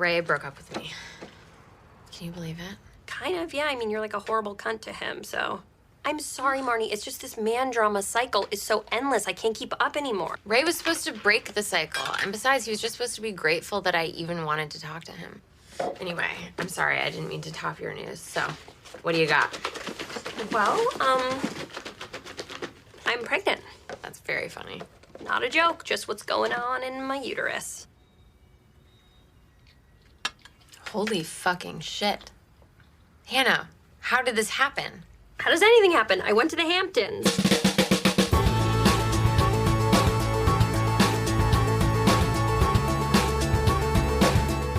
Ray broke up with me. Can you believe it? Kind of, yeah. I mean, you're like a horrible cunt to him, so... I'm sorry, Marnie. It's just this man drama cycle is so endless. I can't keep up anymore. Ray was supposed to break the cycle. And besides, he was just supposed to be grateful that I even wanted to talk to him. Anyway, I'm sorry. I didn't mean to top your news. So, what do you got? Well, I'm pregnant. That's very funny. Not a joke. Just what's going on in my uterus. Holy fucking shit. Hannah, how did this happen? How does anything happen? I went to the Hamptons.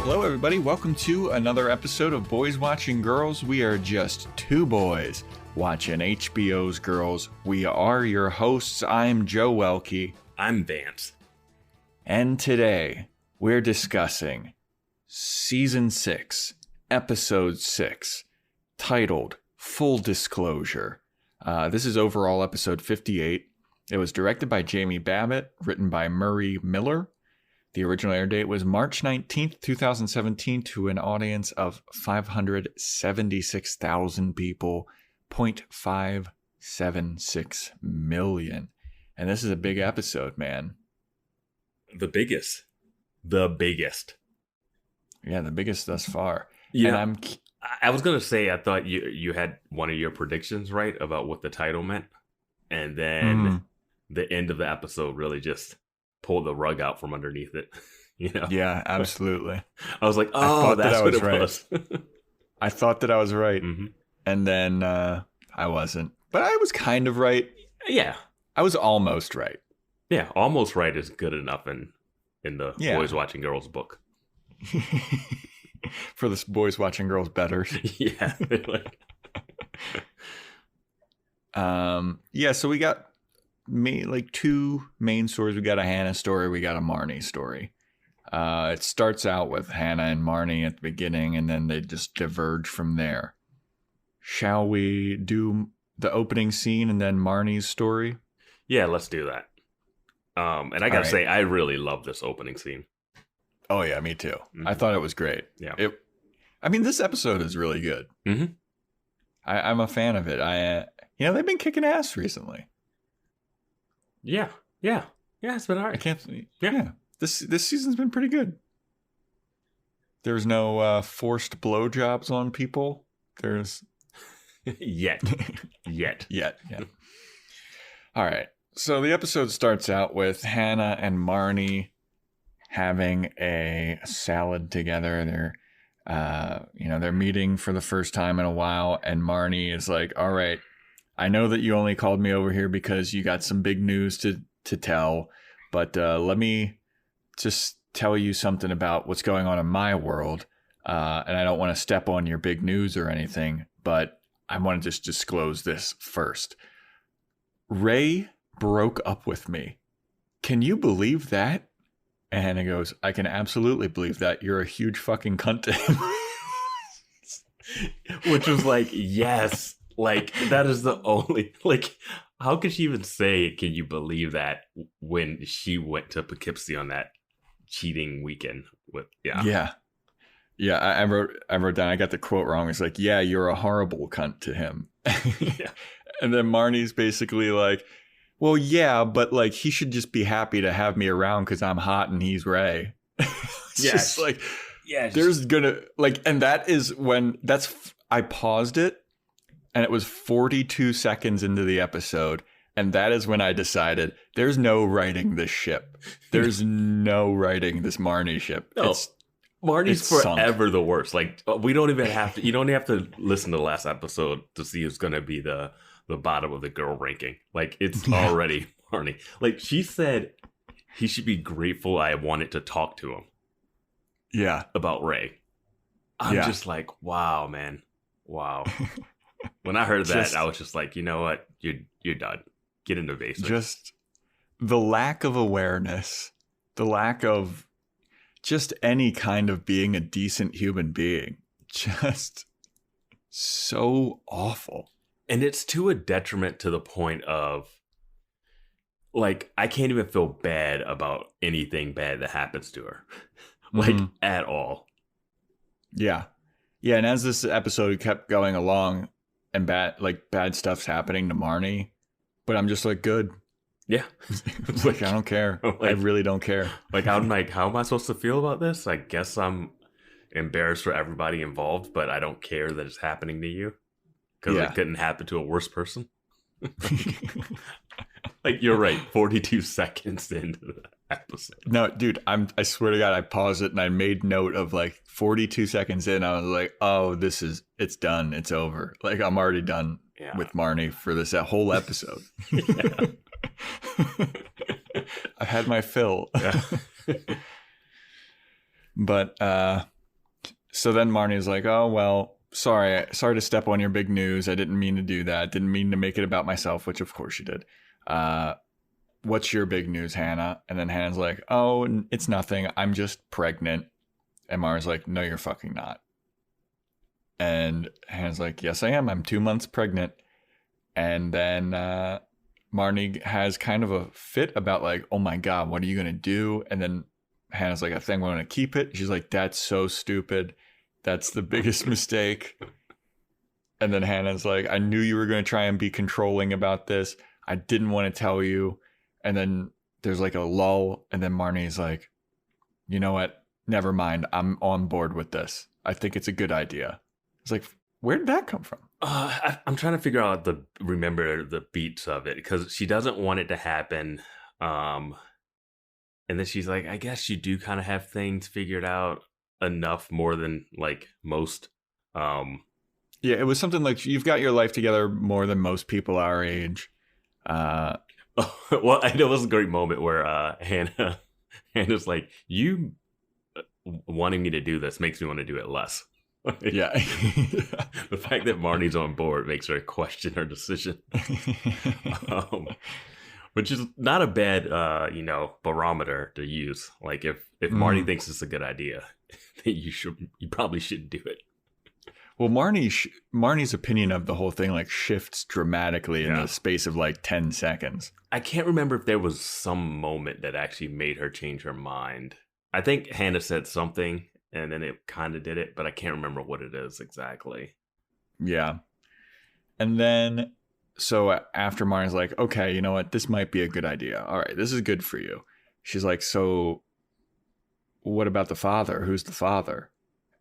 Hello, everybody. Welcome to another episode of Boys Watching Girls. We are just two boys watching HBO's Girls. We are your hosts. I'm Joe Welke. I'm Vance. And today, we're discussing Season 6, Episode 6, titled Full Disclosure. This is overall episode 58. It was directed by Jamie Babbitt, written by Murray Miller. The original air date was March 19th, 2017, to an audience of 576,000 people, 0.576 million. And this is a big episode, man. The biggest. The biggest. Yeah, the biggest thus far. Yeah. And I was going to say, I thought you had one of your predictions right about what the title meant. And then the end of the episode really just pulled the rug out from underneath it. You know? Yeah, absolutely. I was like, oh, that's what it was. I thought that I was right. Mm-hmm. And then I wasn't. But I was kind of right. Yeah. I was almost right. Yeah, almost right is good enough in the Boys Watching Girls book. For the Boys Watching Girls better. Yeah. Yeah, so we got two main stories. We got a Hannah story, we got a Marnie story. It starts out with Hannah and Marnie at the beginning, and then they just diverge from there. Shall we do the opening scene and then Marnie's story? Yeah, let's do that. And I gotta say, I really love this opening scene. Oh yeah, me too. Mm-hmm. I thought it was great. Yeah. This episode is really good. Mm-hmm. I'm a fan of it. They've been kicking ass recently. Yeah. It's been alright. This season's been pretty good. There's no forced blowjobs on people. There's yet. Yeah. All right. So the episode starts out with Hannah and Marnie having a salad together. They're meeting for the first time in a while, and Marnie is like, all right, I know that you only called me over here because you got some big news to tell, but let me just tell you something about what's going on in my world. And I don't want to step on your big news or anything, but I want to just disclose this first. Ray broke up with me. Can you believe that? And Hannah goes, I can absolutely believe that. You're a huge fucking cunt to him. Which was like, yes. Like, that is the only... Like, how could she even say, can you believe that, when she went to Poughkeepsie on that cheating weekend with... Yeah. Yeah, I wrote down, I got the quote wrong. It's like, yeah, you're a horrible cunt to him. Yeah. And then Marnie's basically like, well, yeah, but like he should just be happy to have me around because I'm hot and he's Ray. Just like, yeah, there's gonna like, and that is when I paused it, and it was 42 seconds into the episode, and that is when I decided there's no writing this ship. There's no writing this Marnie ship. No. Marnie's forever the worst. Like, we don't even have to. You don't have to listen to the last episode to see who's going to be the bottom of the girl ranking. Like, it's already Marnie. Like, she said he should be grateful I wanted to talk to him. Yeah, about Ray. I'm just like, wow, man, wow. When I heard that, I was just like, you know what, you're done. Get in the basement. Just the lack of awareness, the lack of just any kind of being a decent human being. Just so awful. And it's to a detriment to the point of, like, I can't even feel bad about anything bad that happens to her. Like, at all. Yeah. Yeah, and as this episode kept going along and bad stuff's happening to Marnie, but I'm just like, good. Yeah. It's like, I don't care. I really don't care. Like, how am I supposed to feel about this? I guess I'm embarrassed for everybody involved, but I don't care that it's happening to you because it couldn't happen to a worse person. Like, you're right. 42 seconds into the episode. No, dude, I swear to God, I paused it and I made note of like 42 seconds in. I was like, oh, it's done. It's over. Like, I'm already done with Marnie for this whole episode. I've had my fill. Yeah. But so then Marnie's like, oh, well, sorry to step on your big news. I didn't mean to do that. Didn't mean to make it about myself, which of course you did. What's your big news, Hannah? And then Hannah's like, oh, it's nothing. I'm just pregnant. And Marnie's like, no, you're fucking not. And Hannah's like, yes, I am. I'm 2 months pregnant. And then Marnie has kind of a fit about like, oh my God, what are you going to do? And then Hannah's like, I think I'm going to keep it. She's like, that's so stupid. That's the biggest mistake. And then Hannah's like, I knew you were going to try and be controlling about this. I didn't want to tell you. And then there's like a lull. And then Marnie's like, you know what? Never mind. I'm on board with this. I think it's a good idea. It's like, where did that come from? I'm trying to figure out remember the beats of it because she doesn't want it to happen. And then she's like, I guess you do kind of have things figured out enough more than like most. Yeah, it was something like you've got your life together more than most people our age. Well, I know it was a great moment where Hannah's like, you wanting me to do this makes me want to do it less. Yeah. The fact that Marnie's on board makes her question her decision. Which is not a bad, barometer to use. Like if Marnie thinks it's a good idea, then you probably shouldn't do it. Well, Marnie's opinion of the whole thing like shifts dramatically in the space of like 10 seconds. I can't remember if there was some moment that actually made her change her mind. I think Hannah said something and then it kind of did it, but I can't remember what it is exactly. Yeah. And then, so after Marnie's like, okay, you know what? This might be a good idea. All right, this is good for you. She's like, so what about the father? Who's the father?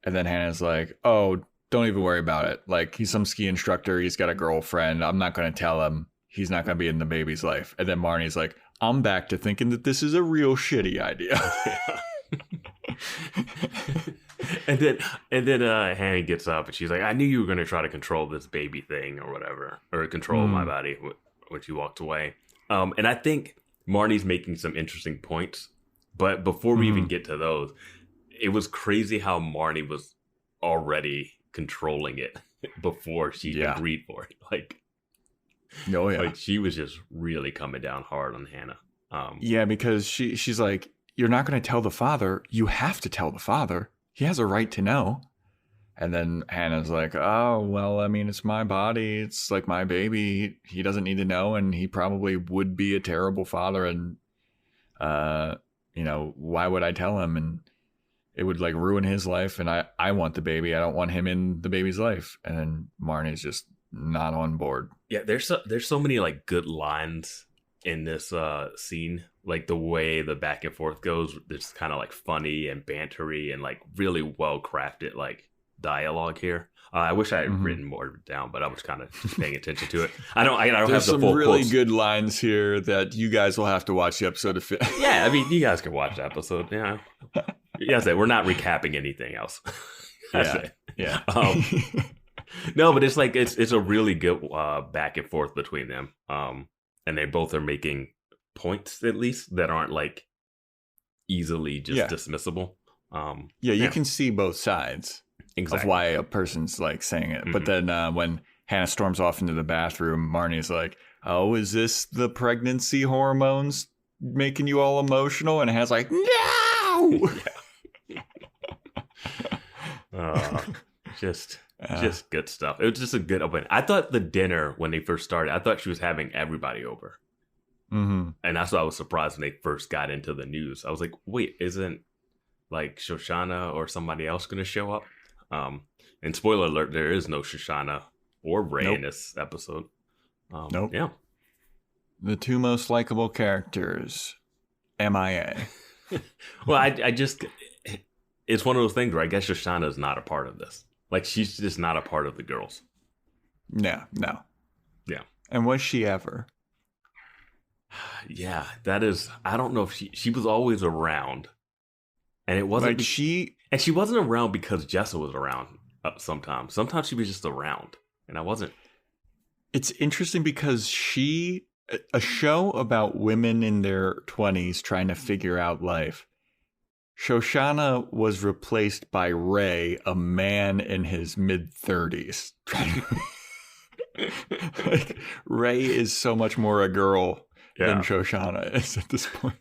And then Hannah's like, oh, don't even worry about it. Like, he's some ski instructor. He's got a girlfriend. I'm not going to tell him. He's not going to be in the baby's life. And then Marnie's like, I'm back to thinking that this is a real shitty idea. And then Hannah gets up and she's like, I knew you were going to try to control this baby thing or whatever, or control my body, when she walked away. And I think Marnie's making some interesting points. But before we even get to those, it was crazy how Marnie was already controlling it before she agreed for it. Like she was just really coming down hard on Hannah. Yeah, because she's like, you're not going to tell the father. You have to tell the father. He has a right to know. And then Hannah's like, oh, well, I mean, it's my body. It's like my baby. He doesn't need to know. And he probably would be a terrible father. And, why would I tell him? And it would like ruin his life. And I want the baby. I don't want him in the baby's life. And then Marnie's just not on board. Yeah, there's so many like good lines in this scene. Like the way the back and forth goes, it's kind of like funny and bantery and like really well crafted like dialogue here. I wish I had written more down, but I was kind of paying attention to it. I don't have the full quotes. There's some really good lines here that you guys will have to watch the episode to fit. Yeah, I mean, you guys can watch the episode. Yeah, we're not recapping anything else. Yeah. No, but it's like it's a really good back and forth between them. And they both are making points at least that aren't like easily just dismissible. You can see both sides of why a person's like saying it. But then when Hannah storms off into the bathroom, Marnie's like, oh, is this the pregnancy hormones making you all emotional? And Hannah's like, no! Just good stuff. It was just a good opening. I thought the dinner, when they first started, I thought she was having everybody over. And that's why I was surprised when they first got into the news. I was like, wait, isn't like Shoshanna or somebody else going to show up? And spoiler alert, there is no Shoshanna or Ray in this episode. Nope. Yeah. The two most likable characters, MIA. Well, I just, it's one of those things where I guess Shoshanna is not a part of this. Like, she's just not a part of the girls. No. Yeah. And was she ever? Yeah, that is, I don't know if she was always around. And it wasn't, Like she wasn't around because Jessa was around sometimes. Sometimes she was just around. And I wasn't. It's interesting because a show about women in their 20s trying to figure out life. Shoshanna was replaced by Ray, a man in his mid-30s. Like, Ray is so much more a girl than Shoshanna is at this point.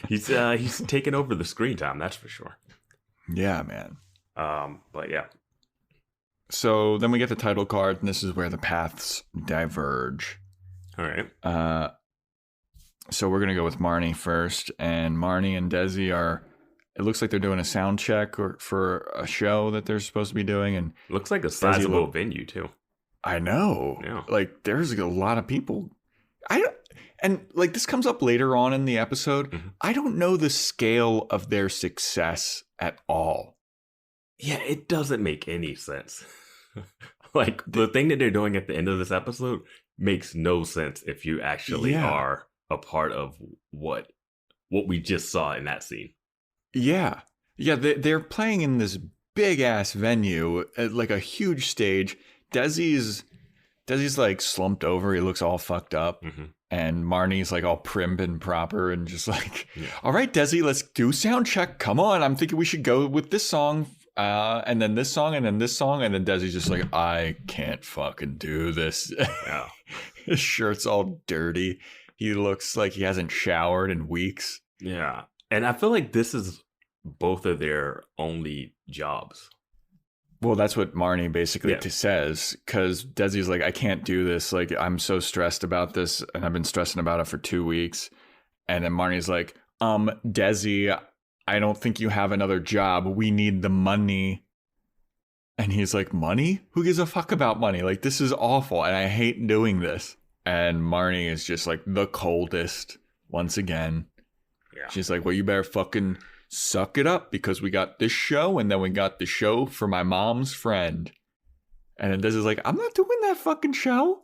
He's taken over the screen time, that's for sure. Yeah, man. But yeah. So then we get the title card, and this is where the paths diverge. All right. So we're going to go with Marnie first. And Marnie and Desi it looks like they're doing a sound check for a show that they're supposed to be doing. And looks like a sizable venue, too. I know. Yeah. Like, there's a lot of people. And like, this comes up later on in the episode. Mm-hmm. I don't know the scale of their success at all. Yeah, it doesn't make any sense. Like, the thing that they're doing at the end of this episode makes no sense if you actually are a part of what we just saw in that scene. Yeah. Yeah, they're playing in this big-ass venue, like a huge stage. Desi's like slumped over. He looks all fucked up. Mm-hmm. And Marnie's like all prim and proper and just like, all right, Desi, let's do sound check. Come on. I'm thinking we should go with this song. And then this song and then this song. And then Desi's just like, I can't fucking do this. Yeah. His shirt's all dirty. He looks like he hasn't showered in weeks. Yeah. And I feel like this is both of their only jobs. Well, that's what Marnie basically says, because Desi's like, I can't do this. Like, I'm so stressed about this, and I've been stressing about it for 2 weeks. And then Marnie's like, Desi, I don't think you have another job. We need the money. And he's like, money? Who gives a fuck about money? Like, this is awful, and I hate doing this. And Marnie is just like the coldest once again. Yeah. She's like, well, you better fucking suck it up because we got this show and then we got the show for my mom's friend. And then Desi's like, I'm not doing that fucking show.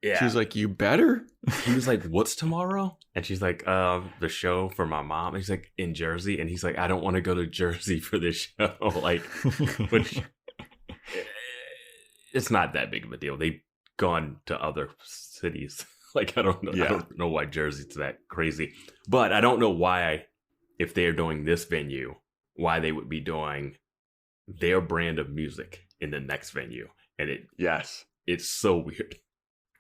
Yeah. She's like, you better. He was like, what's tomorrow? And she's like, the show for my mom. And he's like, in Jersey. And he's like, I don't want to go to Jersey for this show. Like, which it's not that big of a deal. They've gone to other cities. Like, I don't know. Yeah. I don't know why Jersey's that crazy. But I don't know why, if they're doing this venue, why they would be doing their brand of music in the next venue. And it's so weird.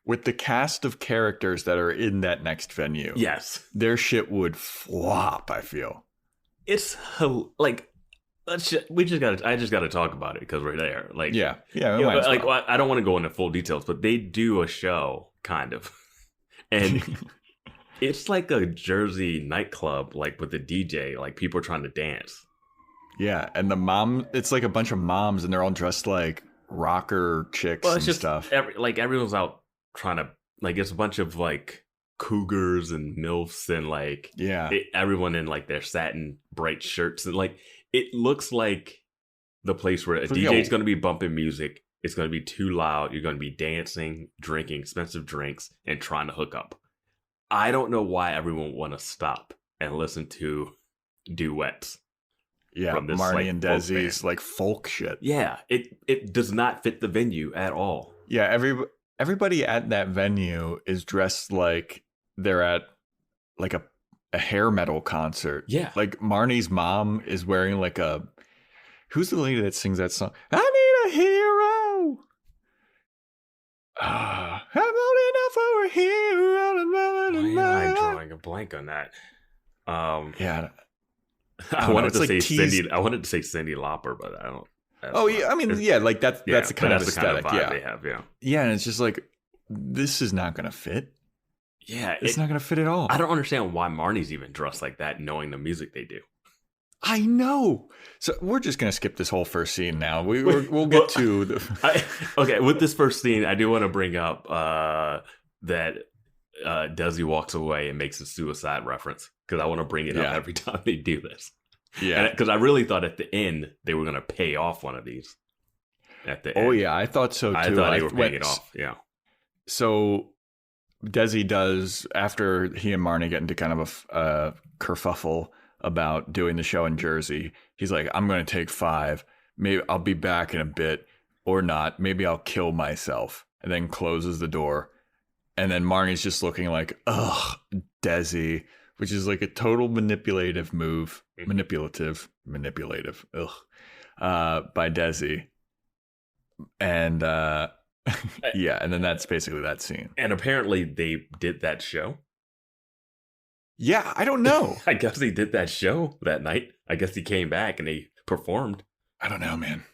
With the cast of characters that are in that next venue. Yes. Their shit would flop, I feel. It's like, I just got to talk about it because we're there. Like, yeah. Like, well, I don't want to go into full details, but they do a show, kind of. And it's like a Jersey nightclub, like with a DJ, like people are trying to dance. Yeah, and it's like a bunch of moms, and they're all dressed like rocker chicks and stuff. Everyone's out trying to, like, it's a bunch of like cougars and MILFs and like everyone in like their satin bright shirts, and like it looks like the place where a DJ is going to be bumping music. It's going to be too loud. You're going to be dancing, drinking expensive drinks, and trying to hook up. I don't know why everyone would want to stop and listen to duets. Yeah, from this, Marnie and Desi's like folk shit. Yeah, it does not fit the venue at all. Yeah, everybody at that venue is dressed like they're at like a hair metal concert. Yeah. Like Marnie's mom is wearing like who's the lady that sings that song? I need a hero. I'm old enough for a hero. Why am I drawing a blank on that? Yeah. I wanted to say Cyndi Lauper, but I don't. I mean, like that's the kind of aesthetic. Kind of vibe they have, yeah, and it's just like, this is not gonna fit. Yeah, it's not gonna fit at all. I don't understand why Marnie's even dressed like that, knowing the music they do. I know. So we're just gonna skip this whole first scene now. We'll get to the. Okay, with this first scene, I do want to bring up that Desi walks away and makes a suicide reference because I want to bring it up every time they do this. Yeah, because I really thought at the end they were gonna pay off one of these. At the end. Oh yeah, I thought so too. I thought they were paying it off. Yeah. So Desi does, after he and Marnie get into kind of a kerfuffle about doing the show in Jersey, he's like, I'm going to take 5. Maybe I'll be back in a bit or not. Maybe I'll kill myself. And then closes the door. And then Marnie's just looking like, ugh, Desi, which is like a total manipulative move. Manipulative, ugh, by Desi. And yeah, and then that's basically that scene. And apparently they did that show. Yeah, I don't know. I guess they did that show that night. I guess he came back and they performed. I don't know, man.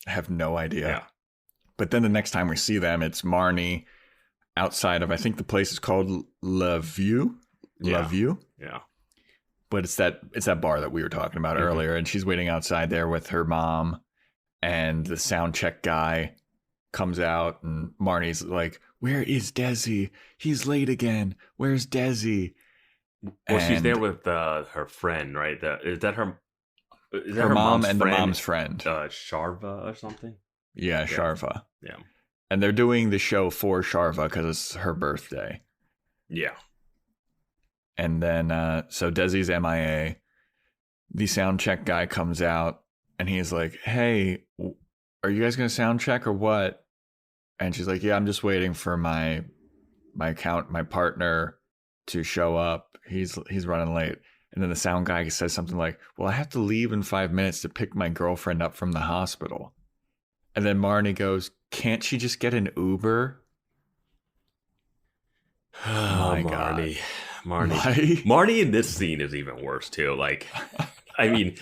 I have no idea. Yeah. But then the next time we see them, it's Marnie outside of, I think the place is called La Vue. La Vue. Yeah. But it's that bar that we were talking about earlier, and she's waiting outside there with her mom, and the sound check guy comes out, and Marnie's like, "Where is Desi? He's late again. Where's Desi?" Well, she's there with her friend, right? Is that her mom and friend? The mom's friend, Sharva or something? Yeah, Sharva. Yeah, and they're doing the show for Sharva because it's her birthday. Yeah, and then so Desi's MIA. The sound check guy comes out, and he's like, "Hey, are you guys gonna sound check or what?" And she's like, "Yeah, I'm just waiting for my partner to show up. He's running late." And then the sound guy says something like, "Well, I have to leave in 5 minutes to pick my girlfriend up from the hospital." And then Marnie goes, "Can't she just get an Uber?" Oh, my Marnie. God. Marnie in this scene is even worse too. Like, I mean,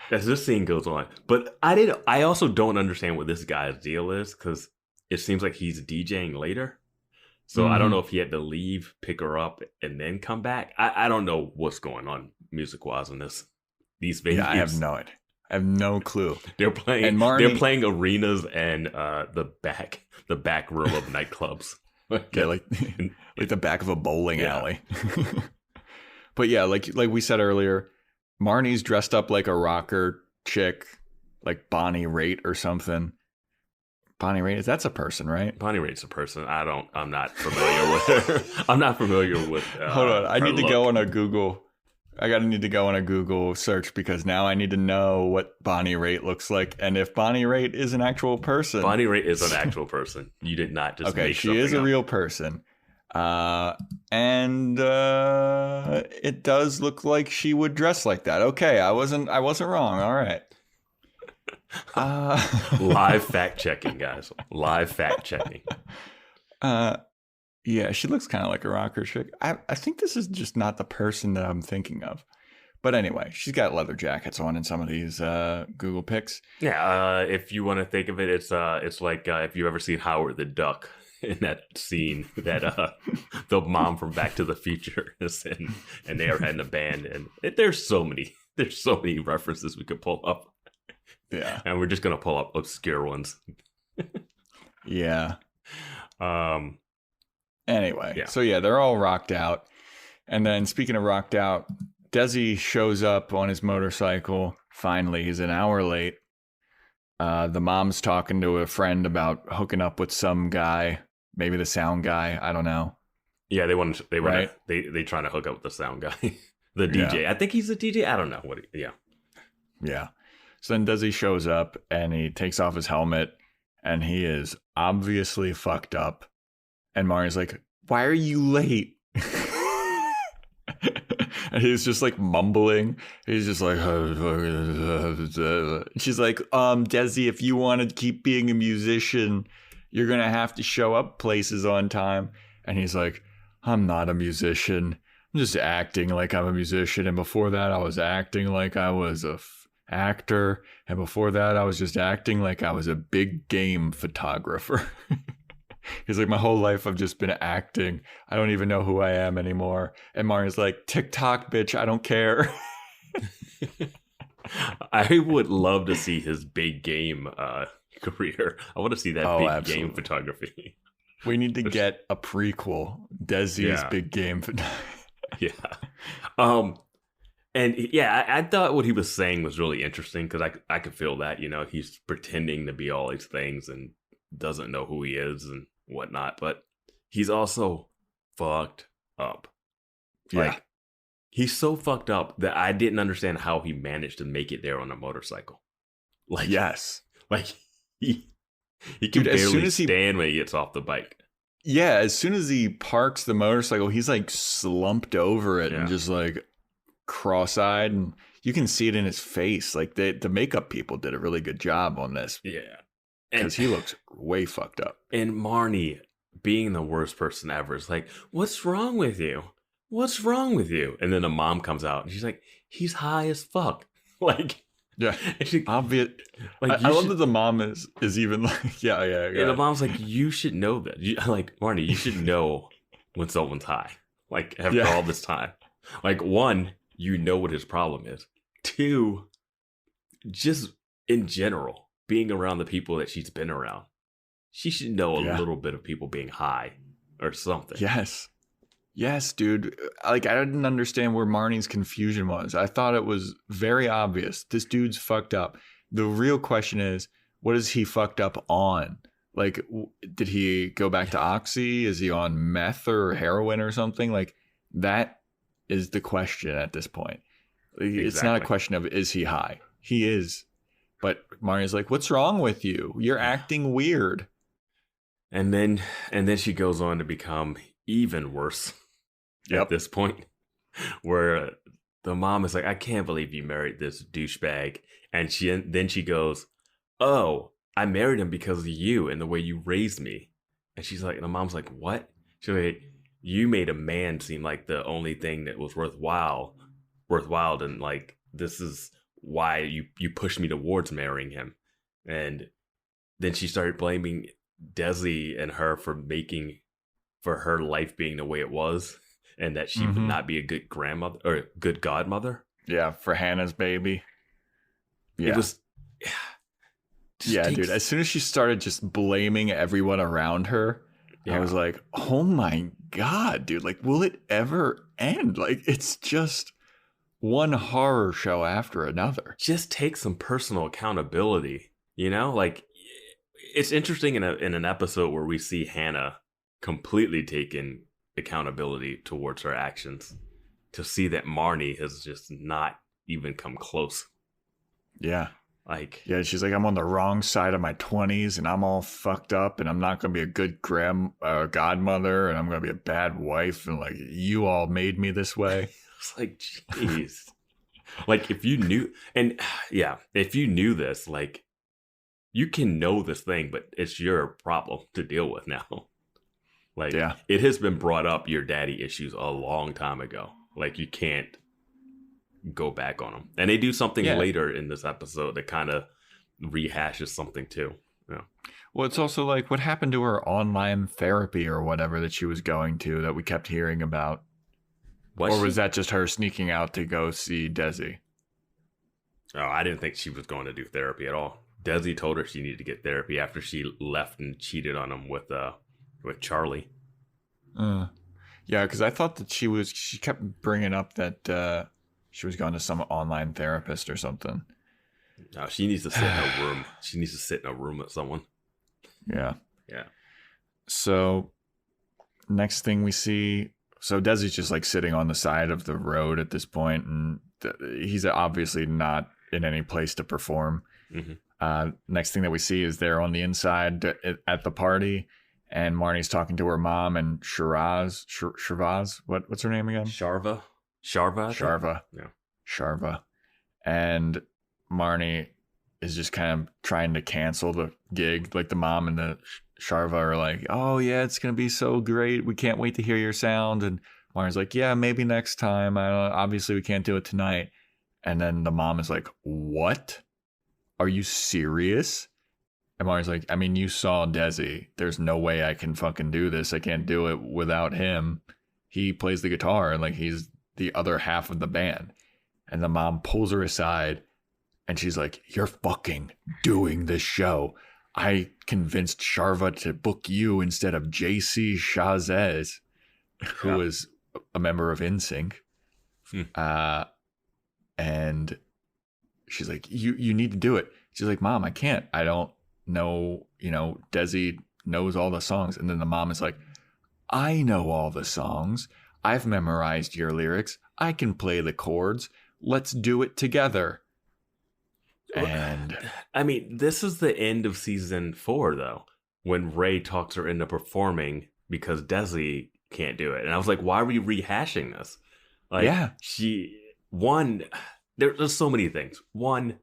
as this scene goes on, but I also don't understand what this guy's deal is, because it seems like he's DJing later. So I don't know if he had to leave, pick her up, and then come back. I don't know what's going on music-wise in these venues. Yeah, I have no idea. I have no clue. They're playing. And Marnie, they're playing arenas and the back room of nightclubs. Yeah, like the back of a bowling alley. But yeah, like we said earlier, Marnie's dressed up like a rocker chick, like Bonnie Raitt or something. Bonnie Raitt, that's a person, right? Bonnie Raitt's a person. I'm not familiar with her. I'm not familiar with. Hold on, I need to go on a Google. Need to go on a Google search, because now I need to know what Bonnie Raitt looks like, and if Bonnie Raitt is an actual person. Bonnie Raitt is an actual person. You did not just okay. Make she is a real person, and it does look like she would dress like that. Okay, I wasn't wrong. All right. Live fact checking, guys. Live fact checking. Yeah, she looks kind of like a rocker chick. I think this is just not the person that I'm thinking of. But anyway, she's got leather jackets on in some of these Google pics. Yeah, if you want to think of it, it's like if you ever seen Howard the Duck in that scene that the mom from Back to the Future is in, and they are in a band, and there's so many references we could pull up. Yeah, and we're just gonna pull up obscure ones. Yeah. Anyway, So yeah, they're all rocked out. And then speaking of rocked out, Desi shows up on his motorcycle. Finally, he's an hour late. The mom's talking to a friend about hooking up with some guy, maybe the sound guy. I don't know. Yeah, they trying to hook up with the sound guy, the DJ. Yeah. I think he's a DJ. I don't know what. Yeah. So then Desi shows up and he takes off his helmet, and he is obviously fucked up. And Marnie's like, "Why are you late?" And he's just like mumbling. He's just like, she's like, Desi, if you want to keep being a musician, you're going to have to show up places on time. And he's like, "I'm not a musician. I'm just acting like I'm a musician. And before that, I was acting like I was a actor. And before that, I was just acting like I was a big game photographer." He's like, "My whole life I've just been acting. I don't even know who I am anymore." And Marnie's like, "TikTok, bitch, I don't care." I would love to see his big game career. I want to see that big absolutely. game photography. We need to get a prequel, Desi's big game. Yeah. And yeah, I thought what he was saying was really interesting because I could feel that, he's pretending to be all these things and doesn't know who he is and whatnot, but he's also fucked up. Yeah. Like, he's so fucked up that I didn't understand how he managed to make it there on a motorcycle. Like, yes. Like, he can Dude, barely stand when he gets off the bike. Yeah, as soon as he parks the motorcycle, he's like slumped over it and just like cross-eyed, and you can see it in his face. Like the makeup people did a really good job on this. Yeah. Because he looks way fucked up. And Marnie, being the worst person ever, is like, what's wrong with you? What's wrong with you? And then the mom comes out and she's like, he's high as fuck. Like, yeah, she, obvious. Like, I love that the mom is even like, yeah. And the mom's like, you should know that. Like, Marnie, you should know when someone's high. Like, after all this time. Like, one, you know what his problem is. Two, just in general, being around the people that she's been around, she should know a little bit of people being high or something. Yes, dude. Like, I didn't understand where Marnie's confusion was. I thought it was very obvious. This dude's fucked up. The real question is, what is he fucked up on? Like, did he go back to Oxy? Is he on meth or heroin or something? Like, that is the question at this point. It's not a question of, is he high? He is. But Marnie's like, what's wrong with you? You're acting weird. And then she goes on to become even worse. At this point, where the mom is like, I can't believe you married this douchebag. And then she goes, oh, I married him because of you and the way you raised me. And she's like, and the mom's like, what? She's like, you made a man seem like the only thing that was worthwhile. And like, this is why you pushed me towards marrying him. And then she started blaming Desi and her for her life being the way it was. And that she would not be a good grandmother or a good godmother. Yeah, for Hannah's baby. Yeah. It was. Dude. As soon as she started just blaming everyone around her, I was like, oh my God, dude. Like, will it ever end? Like, it's just one horror show after another. Just take some personal accountability, Like, it's interesting in an episode where we see Hannah completely taken accountability towards her actions, to see that Marnie has just not even come close. Yeah. Like, she's like, I'm on the wrong side of my 20s and I'm all fucked up and I'm not going to be a good godmother and I'm going to be a bad wife. And like, you all made me this way. It's like, jeez. Like, if you knew this, like, you can know this thing, but it's your problem to deal with now. Like, it has been brought up, your daddy issues, a long time ago. Like, you can't go back on them. And they do something later in this episode that kind of rehashes something too. Yeah. Well, it's also like, what happened to her online therapy or whatever that she was going to that we kept hearing about? Was that just her sneaking out to go see Desi? Oh, I didn't think she was going to do therapy at all. Desi told her she needed to get therapy after she left and cheated on him with Charlie. Yeah, because I thought that she kept bringing up that she was going to some online therapist or something. No, she needs to sit in a room. She needs to sit in a room with someone. Yeah. Yeah. So next thing we see, so Desi's just like sitting on the side of the road at this point, and he's obviously not in any place to perform. Next thing that we see is they're on the inside at the party. And Marnie's talking to her mom and Sharvaz. What's her name again? Sharva. Yeah. Sharva. And Marnie is just kind of trying to cancel the gig. Like, the mom and the Sharva are like, oh yeah, it's going to be so great. We can't wait to hear your sound. And Marnie's like, yeah, maybe next time. Obviously we can't do it tonight. And then the mom is like, what? Are you serious? And Marnie's like, I mean, you saw Desi. There's no way I can fucking do this. I can't do it without him. He plays the guitar and like he's the other half of the band. And the mom pulls her aside And she's like, you're fucking doing this show. I convinced Sharva to book you instead of JC Chazes, who is a member of NSYNC. And she's like, you need to do it. She's like, Mom, I can't. I don't know, Desi knows all the songs. And then the mom is like, I know all the songs. I've memorized your lyrics. I can play the chords. Let's do it together. And I mean, this is the end of season 4, though, when Ray talks her into performing because Desi can't do it. And I was like, why are we rehashing this? Like, there's so many things. One,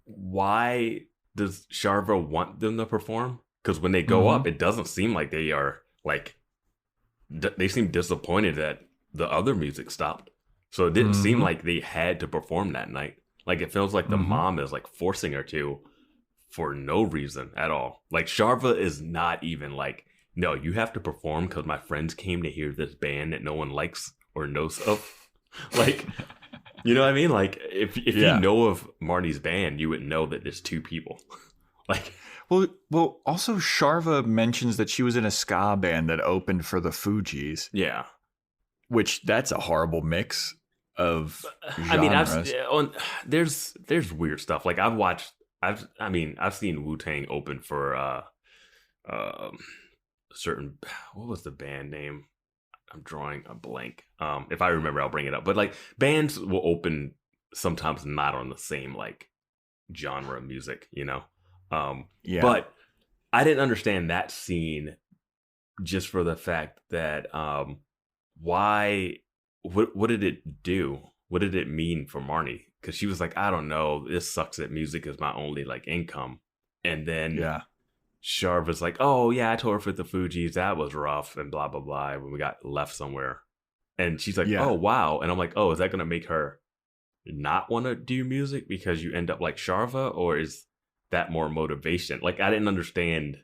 why does Sharva want them to perform? Because when they go up, it doesn't seem like they are like, they seem disappointed that the other music stopped. So it didn't seem like they had to perform that night. Like, it feels like the mom is like forcing her to for no reason at all. Like, Sharva is not even like, no, you have to perform because my friends came to hear this band that no one likes or knows of. Like, you know what I mean? Like, if you know of Marnie's band, you would know that there's 2 people. Like, well, also Sharva mentions that she was in a ska band that opened for the Fugees. Yeah. Which, that's a horrible mix of genres. I mean, there's weird stuff. Like, I've seen Wu-Tang open for certain, what was the band name? I'm drawing a blank. If I remember, I'll bring it up. But like, bands will open sometimes not on the same like genre of music, But I didn't understand that scene just for the fact that what did it do? What did it mean for Marnie? Because she was like, I don't know, this sucks that music is my only like income. And then Sharva's like, oh yeah, I toured for the Fugees, that was rough and blah blah blah when we got left somewhere. And she's like, oh wow. And I'm like, oh, is that gonna make her not want to do music because you end up like Sharva, or is that more motivation? Like, I didn't understand.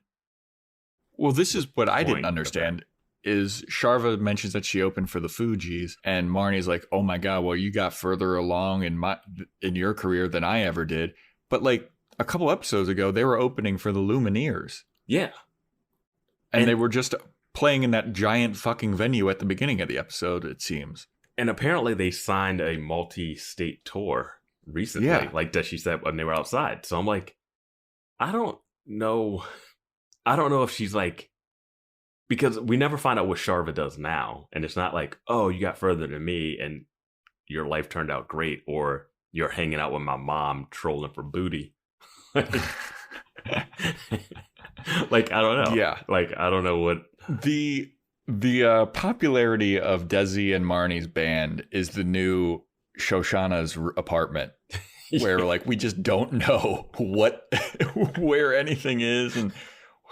Well, this is what I didn't understand. Is Sharva mentions that she opened for the Fugees, and Marnie's like, oh my God, well, you got further along in your career than I ever did. But like a couple episodes ago, they were opening for the Lumineers. Yeah. And they were just playing in that giant fucking venue at the beginning of the episode, it seems. And apparently they signed a multi-state tour recently, like that she said when they were outside. So I'm like, I don't know if she's like, because we never find out what Sharva does now. And it's not like, oh, you got further than me and your life turned out great, or you're hanging out with my mom trolling for booty. Like, I don't know. Yeah. Like, I don't know what. The popularity of Desi and Marnie's band is the new Shoshanna's apartment. Where like we just don't know where anything is and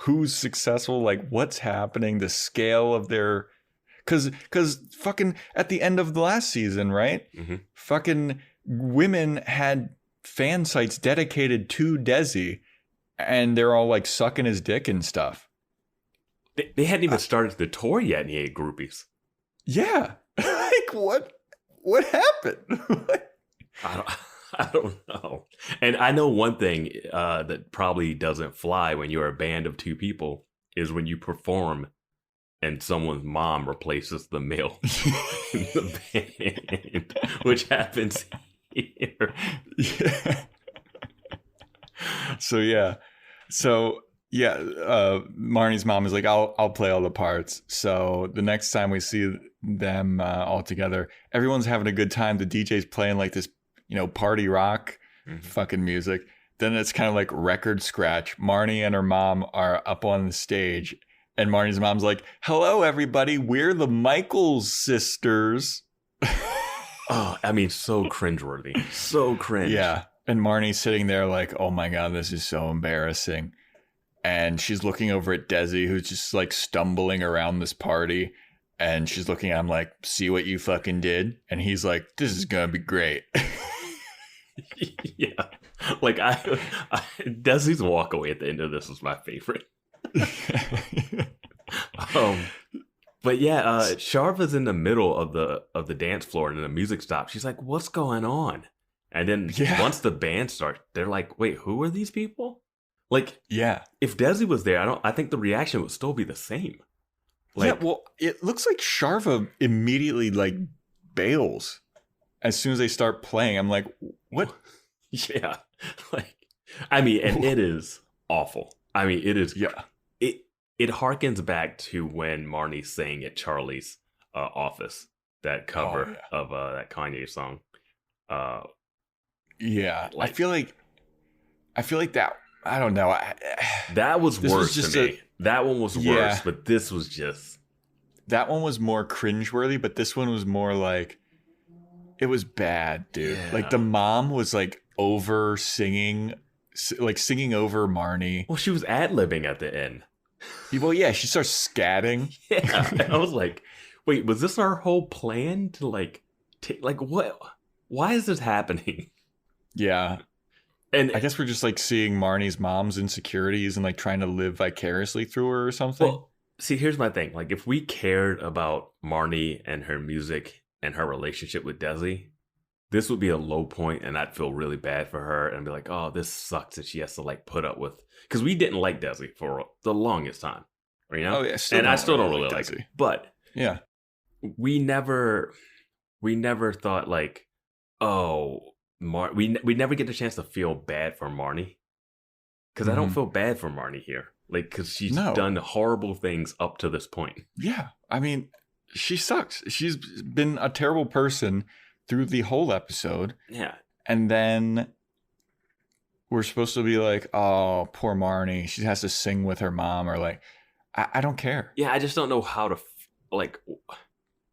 who's successful, like what's happening, the scale of their, because fucking at the end of the last season, right? Fucking women had fan sites dedicated to Desi, and they're all like sucking his dick and stuff. They hadn't even started the tour yet, and he had groupies. Yeah, like what happened? I don't know. And I know one thing that probably doesn't fly when you're a band of 2 people is when you perform and someone's mom replaces the male in the band, which happens here. Yeah. So Marnie's mom is like, I'll play all the parts. So the next time we see them all together, everyone's having a good time. The DJ's playing like this, party rock fucking music. Then it's kind of like record scratch. Marnie and her mom are up on the stage, and Marnie's mom's like, hello, everybody. We're the Michaels sisters. Oh, I mean, so cringeworthy. So cringe. Yeah. And Marnie's sitting there like, oh my God, this is so embarrassing. And she's looking over at Desi, who's just like stumbling around this party. And she's looking at him like, see what you fucking did? And he's like, this is going to be great. Yeah. Like, Desi's walk away at the end of this was my favorite. But yeah, Sharva's in the middle of the dance floor and then the music stops. She's like, what's going on? And then once the band starts, they're like, wait, who are these people? Like, if Desi was there, I think the reaction would still be the same. Like, well, it looks like Sharva immediately like bails as soon as they start playing. I'm like, what? Yeah. Like, I mean, and it is awful. I mean, it is. Yeah. It harkens back to when Marnie sang at Charlie's office, that cover of that Kanye song. Yeah. I feel like that. I don't know. That was worse to me. That one was worse, but this was just. That one was more cringeworthy, but this one was more like, it was bad, dude. Yeah. Like the mom was like over singing, like singing over Marnie. Well, she was ad-libbing at the end. Well, yeah, she starts scatting. Yeah, I was like, wait, was this our whole plan to like what? Why is this happening? Yeah. And I guess we're just like seeing Marnie's mom's insecurities and like trying to live vicariously through her or something. Well, see, here's my thing. Like, if we cared about Marnie and her music and her relationship with Desi, this would be a low point, and I'd feel really bad for her and be like, oh, this sucks that she has to like put up with. Because we didn't like Desi for the longest time, you know. Oh, yeah, and I still don't really like it. But yeah, we never thought like, oh. We never get the chance to feel bad for Marnie, because I don't feel bad for Marnie here, like, because she's done horrible things up to this point. Yeah, I mean, she sucks. She's been a terrible person through the whole episode. Yeah, and then we're supposed to be like, oh, poor Marnie. She has to sing with her mom, or like, I don't care. Yeah, I just don't know how to like.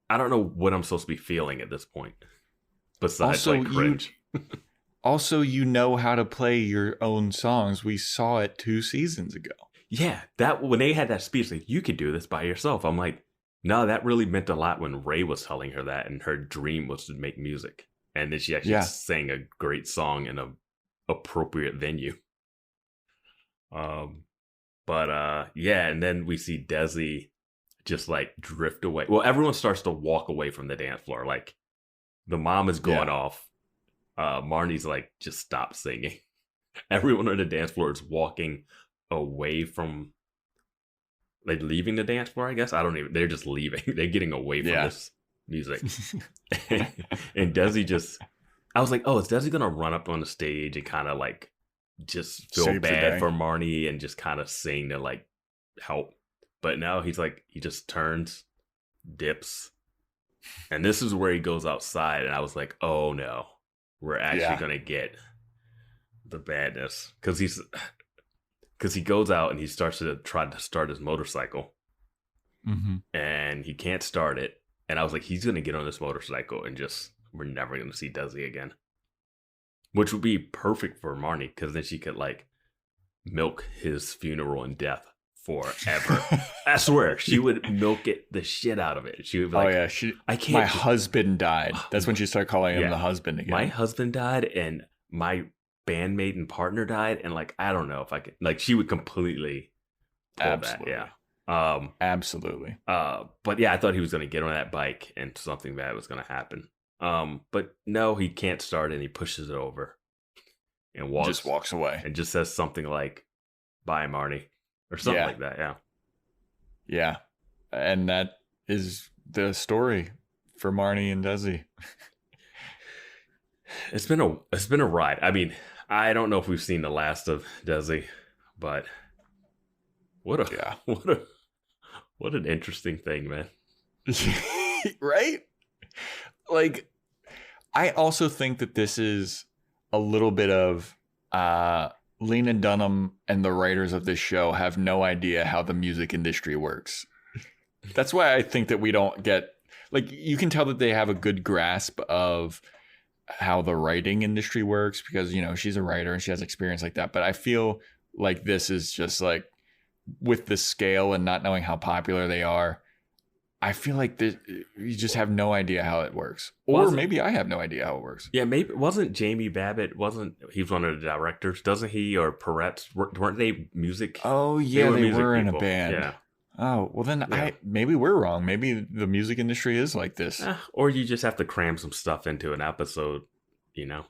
I don't know what I'm supposed to be feeling at this point. Besides, also, like, cringe. Also, you know how to play your own songs. We saw it 2 seasons ago. Yeah, that when they had that speech, like, you could do this by yourself. I'm like, no, that really meant a lot when Ray was telling her that, and her dream was to make music, and then she actually sang a great song in a appropriate venue. Yeah, and then we see Desi just like drift away. Well, everyone starts to walk away from the dance floor. Like, the mom is going off. Marnie's like, just stop singing. Everyone on the dance floor is walking away from, like, leaving the dance floor, I guess. They're just leaving. They're getting away from this music. And Desi just, I was like, oh, is Desi going to run up on the stage and kind of like just feel bad for Marnie and just kind of sing to like help? But no, he's like, he just turns, dips. And this is where he goes outside. And I was like, oh no. We're actually going to get the badness, because he goes out and he starts to try to start his motorcycle, and he can't start it. And I was like, he's going to get on this motorcycle and just, we're never going to see Desi again, which would be perfect for Marnie, because then she could like milk his funeral and death forever. I swear, she would milk the shit out of it. She would be like, oh yeah, I can't. My husband died. That's when she started calling him the husband again. My husband died, and my bandmate and partner died, and like, I don't know if I could. Like, she would completely pull that. Yeah, absolutely. But yeah, I thought he was going to get on that bike and something bad was going to happen. But no, he can't start, and he pushes it over and walks away, and just says something like, "Bye, Marnie." Or something like that, yeah. Yeah. And that is the story for Marnie and Desi. It's been a ride. I mean, I don't know if we've seen the last of Desi, but what an interesting thing, man. Right? Like, I also think that this is a little bit of Lena Dunham and the writers of this show have no idea how the music industry works. That's why I think that we don't get, like, you can tell that they have a good grasp of how the writing industry works, because, you know, she's a writer and she has experience like that. But I feel like this is just like, with the scale and not knowing how popular they are, I feel like you just have no idea how it works. Or maybe I have no idea how it works. Yeah, maybe. Wasn't Jamie Babbitt, he's one of the directors, doesn't he? Or Peretz, weren't they music? Oh, yeah, they were in a band. Yeah. Oh, well then maybe we're wrong. Maybe the music industry is like this. Or you just have to cram some stuff into an episode, you know?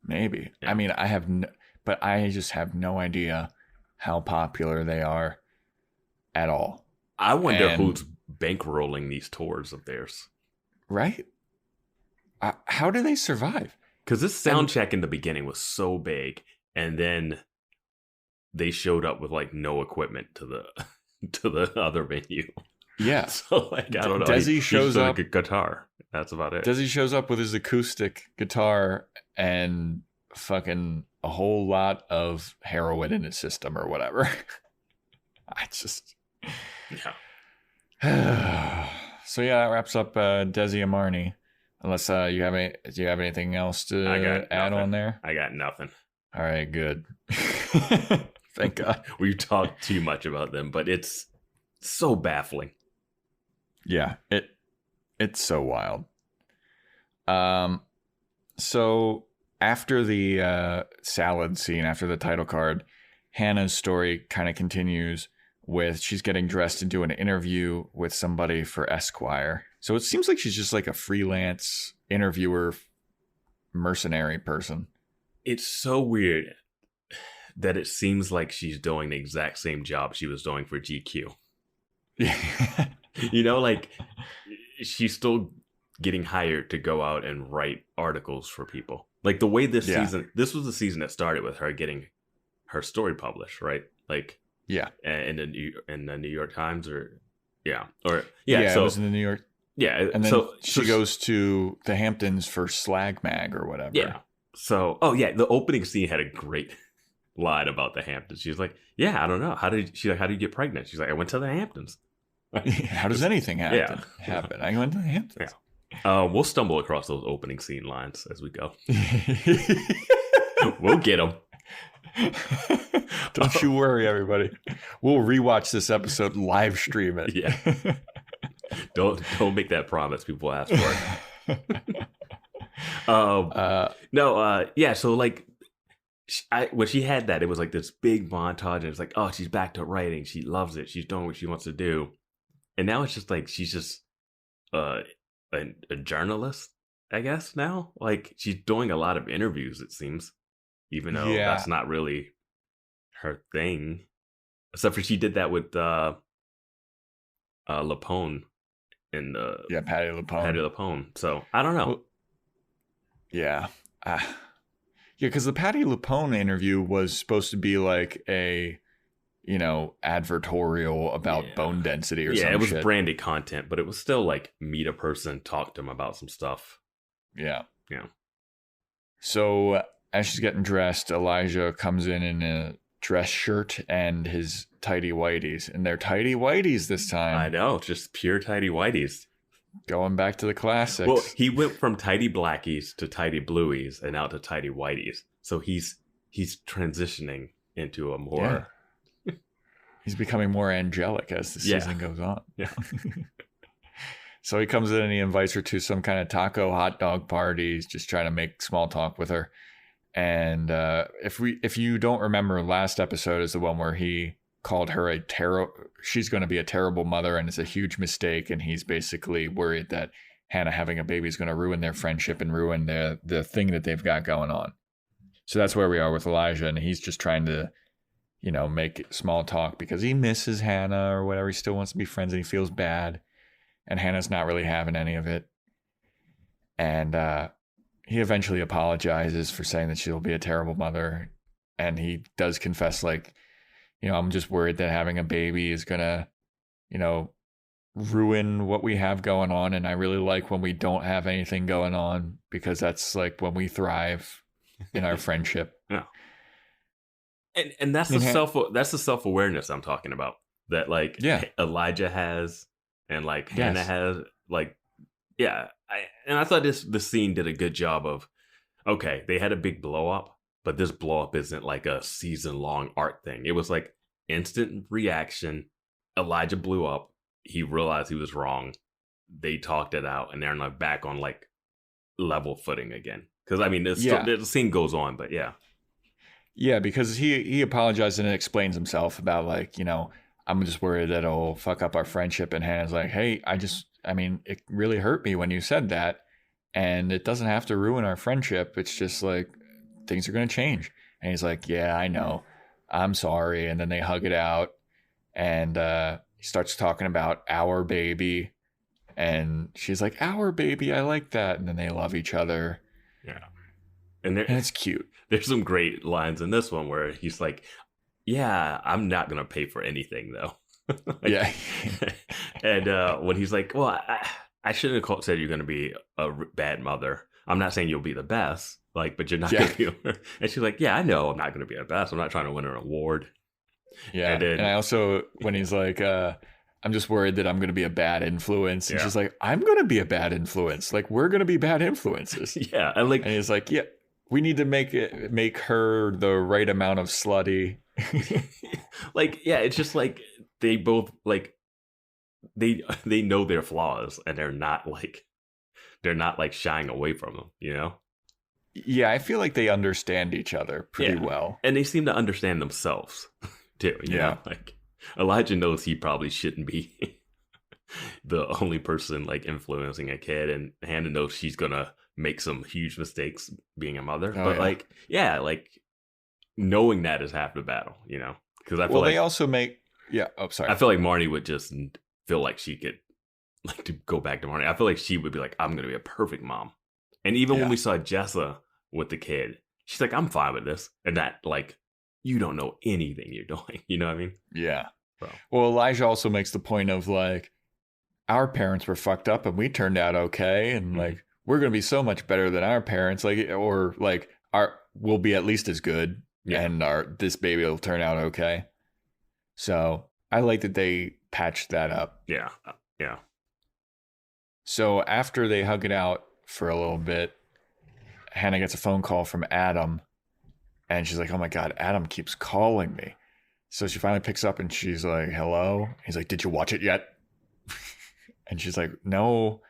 Maybe. Yeah. I mean, but I just have no idea how popular they are at all. I wonder who's bankrolling these tours of theirs. Right? How do they survive? Because this sound check in the beginning was so big, and then they showed up with like no equipment to the other venue. Yeah. So like I don't know. Desi shows up. A guitar. That's about it. Desi shows up with his acoustic guitar and fucking a whole lot of heroin in his system or whatever. I just. Yeah. So yeah, that wraps up Desi and Marnie. Unless do you have anything else to add on there? I got nothing. All right, good. Thank God. We've talked too much about them, but it's so baffling. Yeah, it's so wild. So after the salad scene, after the title card, Hannah's story kind of continues with she's getting dressed to do an interview with somebody for Esquire. So it seems like she's just like a freelance interviewer, mercenary person. It's so weird that it seems like she's doing the exact same job she was doing for GQ. Yeah. You know, like she's still getting hired to go out and write articles for people. Like the way this season, this was the season that started with her getting her story published, right? Like, yeah, in the New York Times so it was in the New York. Yeah, and then she goes to the Hamptons for Slag Mag or whatever. Yeah. So, the opening scene had a great line about the Hamptons. She's like, "Yeah, I don't know. How did you get pregnant?" She's like, "I went to the Hamptons." How does anything happen? I went to the Hamptons. Yeah. We'll stumble across those opening scene lines as we go. We'll get them. Don't you worry, everybody. We'll rewatch this episode, live stream it. Yeah. Don't make that promise. People ask for it. So like, when she had that, it was like this big montage, and it's like, oh, she's back to writing. She loves it. She's doing what she wants to do. And now it's just like she's just a journalist, I guess. Now, like she's doing a lot of interviews. It seems, even though that's not really her thing. Except for she did that with Lapone in the Patty Lapone. So I don't know. Well, because the Patty Lapone interview was supposed to be like a, advertorial about bone density or something. Yeah, it was branded content, but it was still like meet a person, talk to them about some stuff. Yeah. Yeah. So as she's getting dressed, Elijah comes in a dress shirt and his tighty whities, and they're tighty whities this time. I know, just pure tighty whities. Going back to the classics. Well, he went from tighty blackies to tighty blueies and out to tighty whities. So he's transitioning into a more... Yeah. He's becoming more angelic as the season goes on. Yeah. So he comes in and he invites her to some kind of taco hot dog party. He's just trying to make small talk with her. And if you don't remember, last episode is the one where he called her she's going to be a terrible mother and it's a huge mistake. And he's basically worried that Hannah having a baby is going to ruin their friendship and ruin the thing that they've got going on. So that's where we are with Elijah. And he's just trying to, make small talk because he misses Hannah or whatever. He still wants to be friends and he feels bad. And Hannah's not really having any of it. And he eventually apologizes for saying that she'll be a terrible mother. And he does confess, like, I'm just worried that having a baby is going to, ruin what we have going on. And I really like when we don't have anything going on because that's like when we thrive in our friendship. Yeah. And that's the self-awareness I'm talking about. That like Elijah has and like Hannah has, like, I thought this scene did a good job of, okay, they had a big blow up, but this blow up isn't like a season long arc thing. It was like instant reaction. Elijah blew up. He realized he was wrong. They talked it out, and they're not back on like level footing again. Because I mean, the scene goes on, but yeah. Yeah, because he apologized and explains himself about like, I'm just worried that it'll fuck up our friendship. And Hannah's like, hey, it really hurt me when you said that. And it doesn't have to ruin our friendship. It's just like, things are going to change. And he's like, yeah, I know. I'm sorry. And then they hug it out. And he starts talking about our baby. And she's like, our baby, I like that. And then they love each other. Yeah. And it's cute. There's some great lines in this one where he's like, yeah, I'm not going to pay for anything, though. Yeah. And when he's like, well, I shouldn't have said you're going to be a bad mother. I'm not saying you'll be the best, like, but you're not going to be. And she's like, yeah, I know I'm not going to be the best. I'm not trying to win an award. Yeah. And I also, when he's like, I'm just worried that I'm going to be a bad influence. And she's like, I'm going to be a bad influence. Like, we're going to be bad influences. Yeah. And he's like, yeah, we need to make her the right amount of slutty. Like, yeah, it's just like they both like they know their flaws and they're not like shying away from them, you know? Yeah, I feel like they understand each other pretty well. And they seem to understand themselves too, you know? Like Elijah knows he probably shouldn't be the only person like influencing a kid, and Hannah knows she's gonna make some huge mistakes being a mother. Like knowing that is half the battle, you know? Because I feel they also make sorry. I feel like Marnie would just feel like she could, like, to go back to Marnie, I feel like she would be like, I'm gonna be a perfect mom. And even when we saw Jessa with the kid, she's like, I'm fine with this. And that, like, you don't know anything you're doing. You know what I mean? Yeah. Well, Elijah also makes the point of like, our parents were fucked up and we turned out okay. And like, we're going to be so much better than our parents. Like, or like we'll be at least as good. Yeah. And this baby will turn out okay. So I like that they patched that up. Yeah. Yeah. So after they hug it out for a little bit, Hannah gets a phone call from Adam. And she's like, oh my God, Adam keeps calling me. So she finally picks up and she's like, hello. He's like, did you watch it yet? And she's like, no,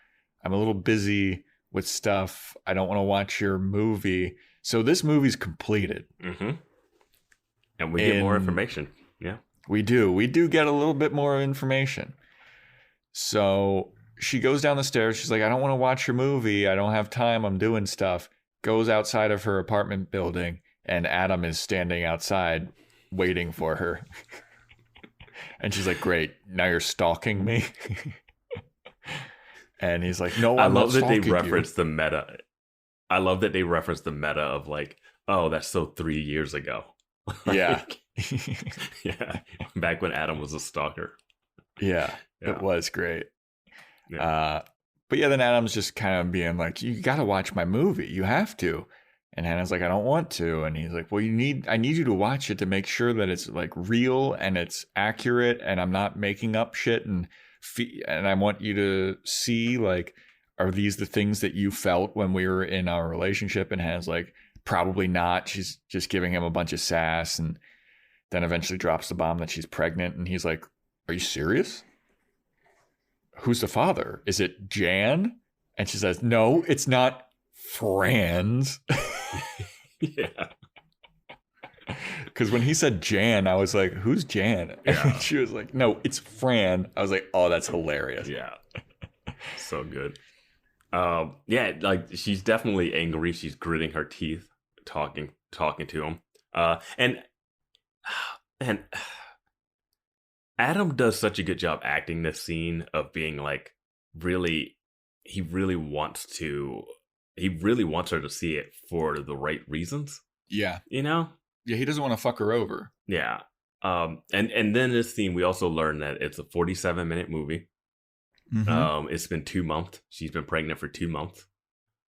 I'm a little busy with stuff. I don't want to watch your movie. So this movie's completed. Mm-hmm. And we get more information. Yeah. We do. We do get a little bit more information. So she goes down the stairs. She's like, I don't want to watch your movie. I don't have time. I'm doing stuff. Goes outside of her apartment building. And Adam is standing outside waiting for her. And she's like, great, now you're stalking me. And he's like, no, I love that they reference the meta. I love that they reference the meta of like, oh, that's so 3 years ago. Yeah. Yeah. Back when Adam was a stalker. Yeah. It was great. Yeah. But yeah, then Adam's just kind of being like, you got to watch my movie. You have to. And Hannah's like, I don't want to. And he's like, well, I need you to watch it to make sure that it's like real and it's accurate and I'm not making up shit. And I want you to see, like, are these the things that you felt when we were in our relationship? And Hannah's like, probably not. She's just giving him a bunch of sass and then eventually drops the bomb that she's pregnant. And he's like, are you serious? Who's the father? Is it Jan? And she says, no, it's not Franz. Yeah. Because when he said Jan, I was like, who's Jan? Yeah. And she was like, no, it's Fran. I was like, oh, that's hilarious. Yeah. So good. Yeah, like she's definitely angry. She's gritting her teeth, talking to him. And Adam does such a good job acting this scene of being like, he really wants her to see it for the right reasons. Yeah. You know? Yeah, he doesn't want to fuck her over. Yeah. And then this scene, we also learn that it's a 47-minute movie. Mm-hmm. It's been 2 months. She's been pregnant for 2 months.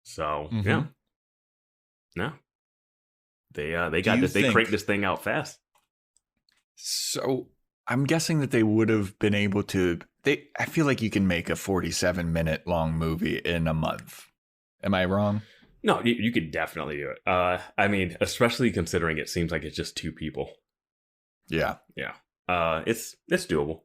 So, yeah. No. They cranked this thing out fast. So, I'm guessing that they would have been able to. I feel like you can make a 47-minute long movie in a month. Am I wrong? No, you could definitely do it. I mean, especially considering it seems like it's just 2 people. Yeah. Yeah. It's doable.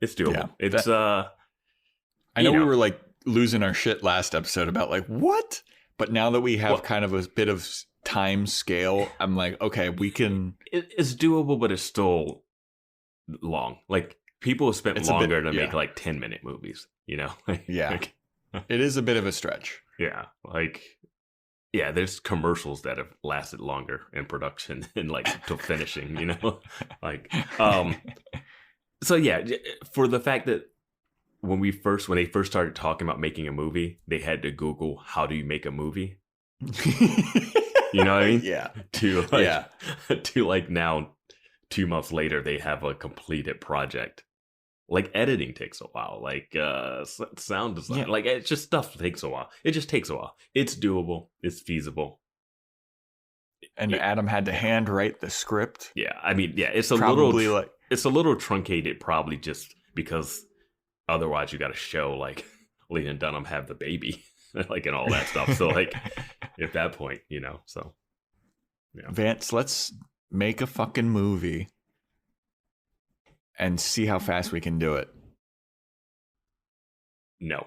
It's doable. Yeah, it's I know we were like losing our shit last episode about like what? But now that we have kind of a bit of time scale, I'm like, okay, we can. It's doable, but it's still long. Like people have spent longer to make like 10-minute movies, you know? Yeah. It is a bit of a stretch. Yeah. Like Yeah, there's commercials that have lasted longer in production and like to finishing, like so yeah, for the fact that when they first started talking about making a movie, they had to Google how do you make a movie. You know what I mean? Yeah. To like now 2 months later they have a completed project. Like editing takes a while, like sound design, like it's just stuff takes a while. It just takes a while. It's doable, it's feasible. And Adam had to handwrite the script. Yeah, I mean, yeah, it's a little truncated, probably just because otherwise you got to show like Lena Dunham have the baby, like and all that stuff. So like at that point, so yeah. Vance, let's make a fucking movie and see how fast we can do it. No.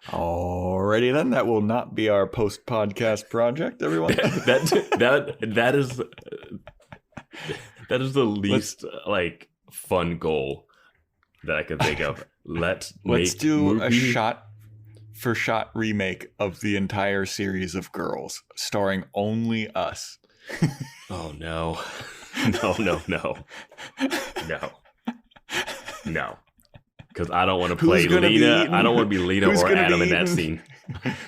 Alrighty then, that will not be our post-podcast project, everyone. that is the least like fun goal that I can think of. Let's do a shot-for-shot remake of the entire series of Girls, starring only us. Oh no. No. Because I don't want to play Lena. I don't want to be Lena or Adam in that scene.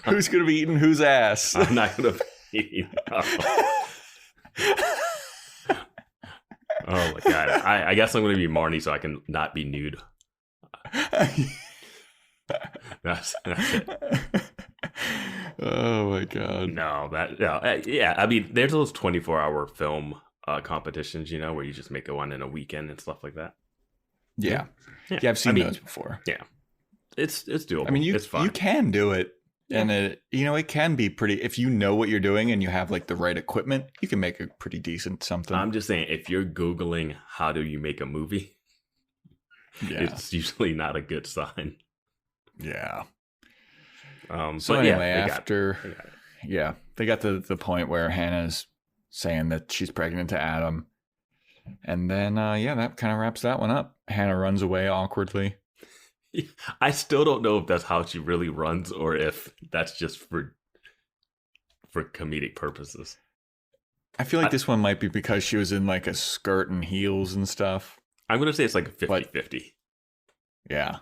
Who's going to be eating whose ass? I'm not going to be eating. Oh my god! I guess I'm going to be Marnie so I can not be nude. That's it. Oh my god! Yeah. I mean, there's those 24-hour film competitions, where you just make one in a weekend and stuff like that. Yeah, I've seen those before. Yeah, it's doable. I mean, it's fun. You can do it, and it can be pretty. If you know what you're doing and you have like the right equipment, you can make a pretty decent something. I'm just saying, if you're Googling how do you make a movie, it's usually not a good sign. Yeah. So anyway, they got to the point where Hannah's saying that she's pregnant to Adam. And then, that kind of wraps that one up. Hannah runs away awkwardly. I still don't know if that's how she really runs or if that's just for comedic purposes. I feel like this one might be because she was in like a skirt and heels and stuff. I'm going to say it's like a 50-50. Yeah.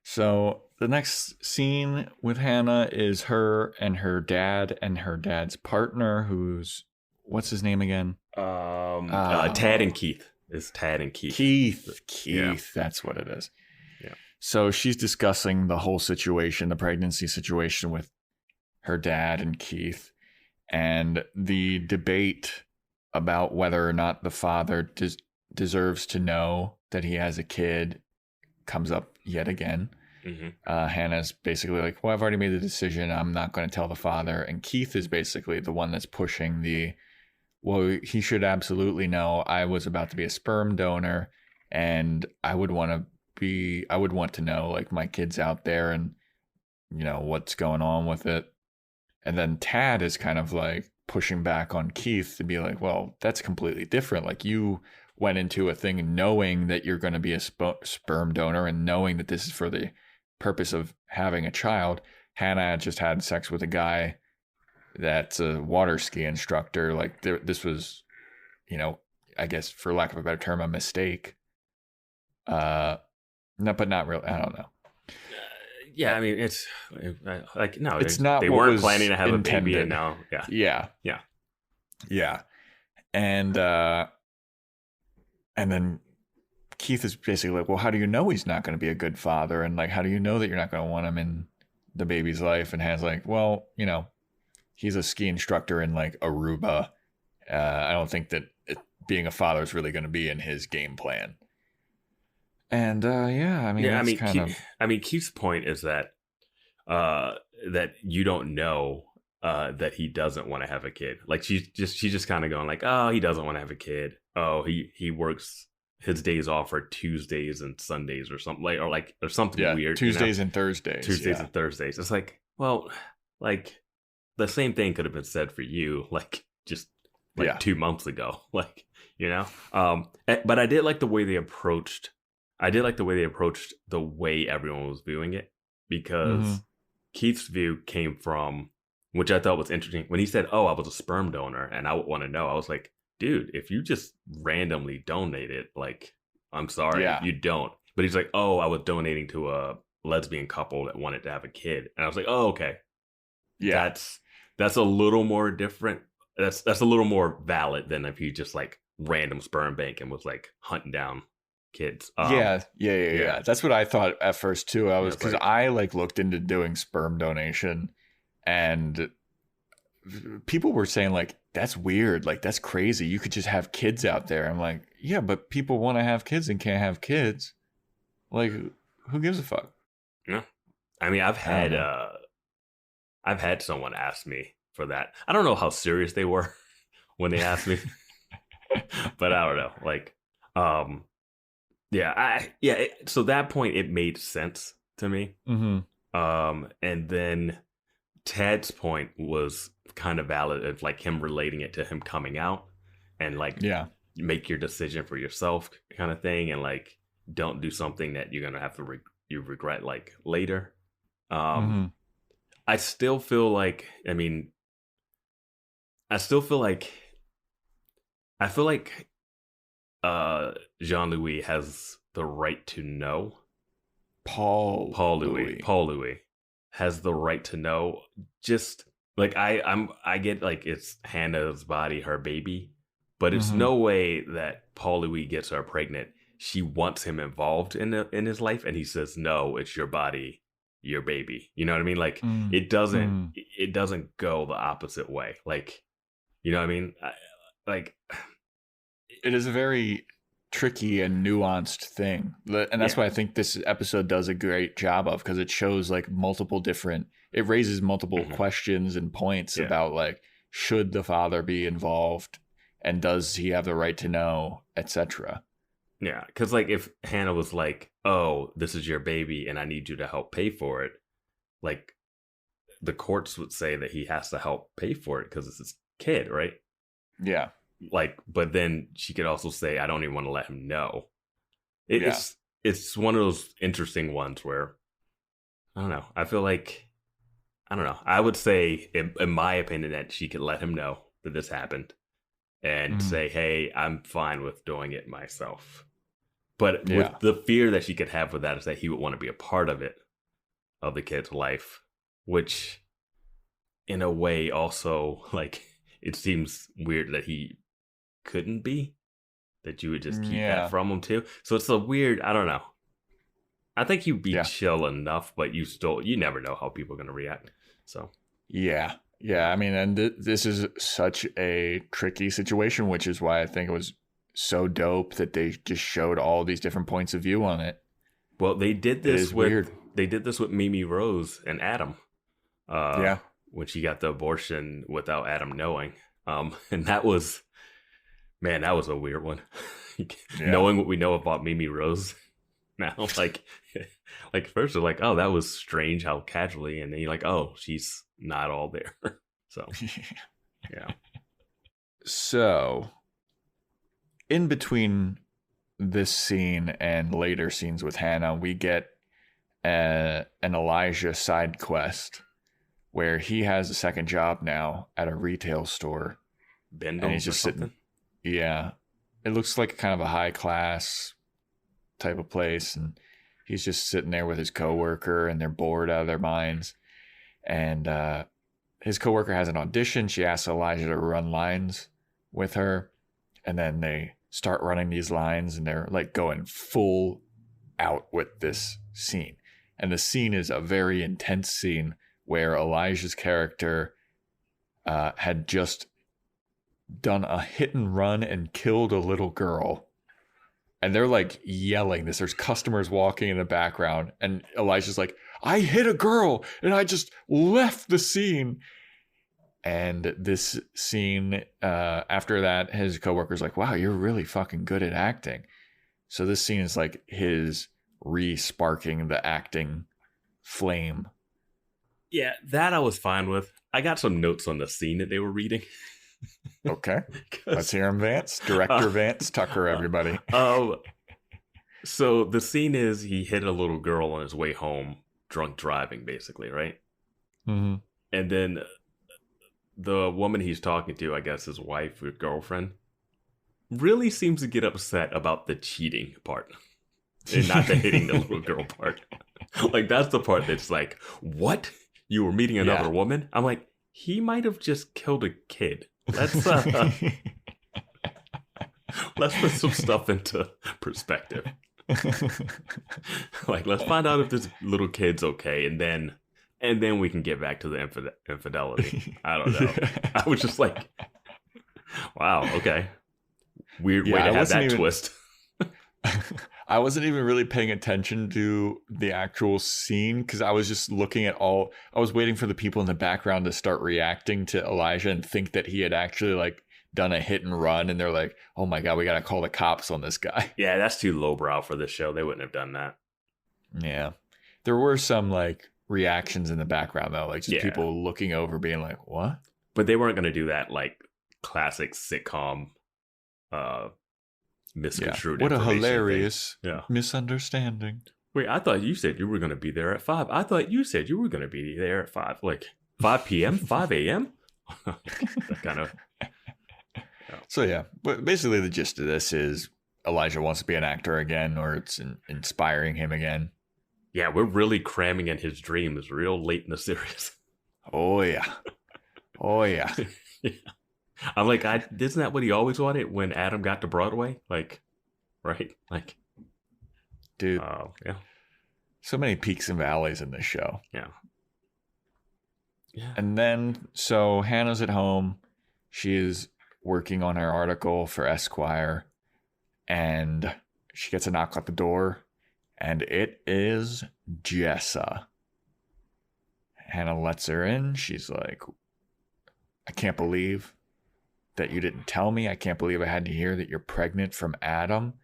So the next scene with Hannah is her and her dad and her dad's partner, what's his name again? Tad and Keith. It's Tad and Keith. Keith, that's what it is. Yeah. So she's discussing the whole situation, the pregnancy situation with her dad and Keith, and the debate about whether or not the father deserves to know that he has a kid comes up yet again. Mm-hmm. Hannah's basically like, well, I've already made the decision. I'm not going to tell the father. And Keith is basically the one that's pushing well, he should absolutely know. I was about to be a sperm donor, and I would want to know, like, my kid's out there and, what's going on with it. And then Tad is kind of like pushing back on Keith to be like, well, that's completely different. Like, you went into a thing knowing that you're going to be a sperm donor and knowing that this is for the purpose of having a child. Hannah just had sex with a guy that's a water ski instructor. Like, this was, I guess for lack of a better term, a mistake. No, but not really. I don't know. Yeah, I mean, it's like, no, it's not. They weren't planning to have intended. A baby, and now, yeah. And then Keith is basically like, well, how do you know he's not going to be a good father? And like, how do you know that you're not going to want him in the baby's life? And Hannah's like, well, he's a ski instructor in like Aruba. I don't think that being a father is really going to be in his game plan. And Keith's point is that that you don't know that he doesn't want to have a kid. Like she's just kind of going like, oh, he doesn't want to have a kid. Oh, he works. His days off are Tuesdays and Sundays or something or something weird. Tuesdays and Thursdays. And Thursdays. It's like, well, like the same thing could have been said for you, like just 2 months ago, like, But I did like the way they approached I did like the way they approached the way everyone was viewing it, because Keith's view came from, which I thought was interesting, when he said, "Oh, I was a sperm donor and I would want to know." I was like, dude, if you just randomly donate it, like, I'm sorry, you don't. But he's like, "Oh, I was donating to a lesbian couple that wanted to have a kid," and I was like, "Oh, okay, Yeah, that's a little more different. That's a little more valid than if you just like random sperm bank and was like hunting down kids." Yeah. That's what I thought at first too. I was, because like, I like looked into doing sperm donation, and people were saying like, that's weird, like that's crazy. You could just have kids out there. I'm like, yeah, but people want to have kids and can't have kids. Like, who gives a fuck? Yeah, I mean, I've had someone ask me for that. I don't know how serious they were when they asked me, but I don't know. Like, so that point, it made sense to me. And then Ted's point was kind of valid, of like him relating it to him coming out and like, make your decision for yourself kind of thing, and like, don't do something that you're gonna have to regret like later. I still feel like, Jean-Louis has the right to know. Paul Louis has the right to know. Just like, I get like, it's Hannah's body, her baby, but it's no way that Paul Louis gets her pregnant. She wants him involved in his life, and he says, "No, it's your body, your baby." You know what I mean? Like, it doesn't go the opposite way. Like, you know what I mean? It is a very tricky and nuanced thing, and that's why I think this episode does a great job of, because it shows like it raises multiple questions and points about like, should the father be involved, and does he have the right to know, etc. Yeah, because like, if Hannah was like, "Oh, this is your baby and I need you to help pay for it," like, the courts would say that he has to help pay for it because it's his kid, right? Yeah. Like, but then she could also say, "I don't even want to let him know." It's one of those interesting ones where, I don't know. I feel like, I don't know. I would say, in my opinion, that she could let him know that this happened and say, "Hey, I'm fine with doing it myself." But with the fear that she could have with that is that he would want to be a part of it, of the kid's life, which in a way also, like, it seems weird that he couldn't be, that you would just keep that from him too. So it's a weird, I don't know. I think you'd be chill enough, but you never know how people are going to react. So yeah, I mean, and this is such a tricky situation, which is why I think it was so dope that they just showed all these different points of view on it. Well, they did this with Mimi Rose and Adam. When she got the abortion without Adam knowing. And that was a weird one. Knowing what we know about Mimi Rose now, like first you're like, "Oh, that was strange how casually," and then you're like, "Oh, she's not all there." So yeah. So in between this scene and later scenes with Hannah, we get an Elijah side quest where he has a second job now at a retail store. And he's just sitting. Yeah. It looks like kind of a high class type of place. And he's just sitting there with his coworker, and they're bored out of their minds. And his coworker has an audition. She asks Elijah to run lines with her. And then they start running these lines, and they're like going full out with this scene. And the scene is a very intense scene where Elijah's character had just done a hit and run and killed a little girl. And they're like yelling this. There's customers walking in the background. And Elijah's like, "I hit a girl and I just left the scene." And this scene, after that, his coworker's like, "Wow, you're really fucking good at acting." So this scene is like his re-sparking the acting flame. Yeah, that I was fine with. I got some notes on the scene that they were reading. Okay. Let's hear him, Vance. Director Vance Tucker, everybody. So the scene is he hit a little girl on his way home, drunk driving, basically, right? Mm-hmm. And then the woman he's talking to, I guess his wife or girlfriend, really seems to get upset about the cheating part and not the hitting the little girl part. Like, that's the part that's like, what? You were meeting another woman? I'm like, he might have just killed a kid. Let's put some stuff into perspective. Like, let's find out if this little kid's okay, and then we can get back to the infidelity. I don't know. I was just like, wow, okay. Weird way to have that twist. I wasn't even really paying attention to the actual scene because I was just looking at I was waiting for the people in the background to start reacting to Elijah and think that he had actually like done a hit and run, and they're like, oh my God, we got to call the cops on this guy. Yeah, that's too lowbrow for this show. They wouldn't have done that. Yeah. There were some like reactions in the background though, like just people looking over being like, what? But they weren't going to do that like classic sitcom misconstrued What a information hilarious thing. misunderstanding. Wait, I thought you said you were going to be there at 5. I thought you said you were going to be there at 5. Like 5 p.m., 5 a.m.? That kind of... So yeah, but basically the gist of this is Elijah wants to be an actor again, or it's inspiring him again. Yeah, we're really cramming in his dreams real late in the series. Oh yeah. Oh yeah. Yeah. I'm like, isn't that what he always wanted when Adam got to Broadway? Like, right? Like, dude. Yeah. So many peaks and valleys in this show. Yeah. Yeah. And then, so Hannah's at home. She is working on her article for Esquire, and she gets a knock at the door, and it is Jessa. Hannah lets her in. She's like, I can't believe that you didn't tell me. I can't believe I had to hear that you're pregnant from Adam.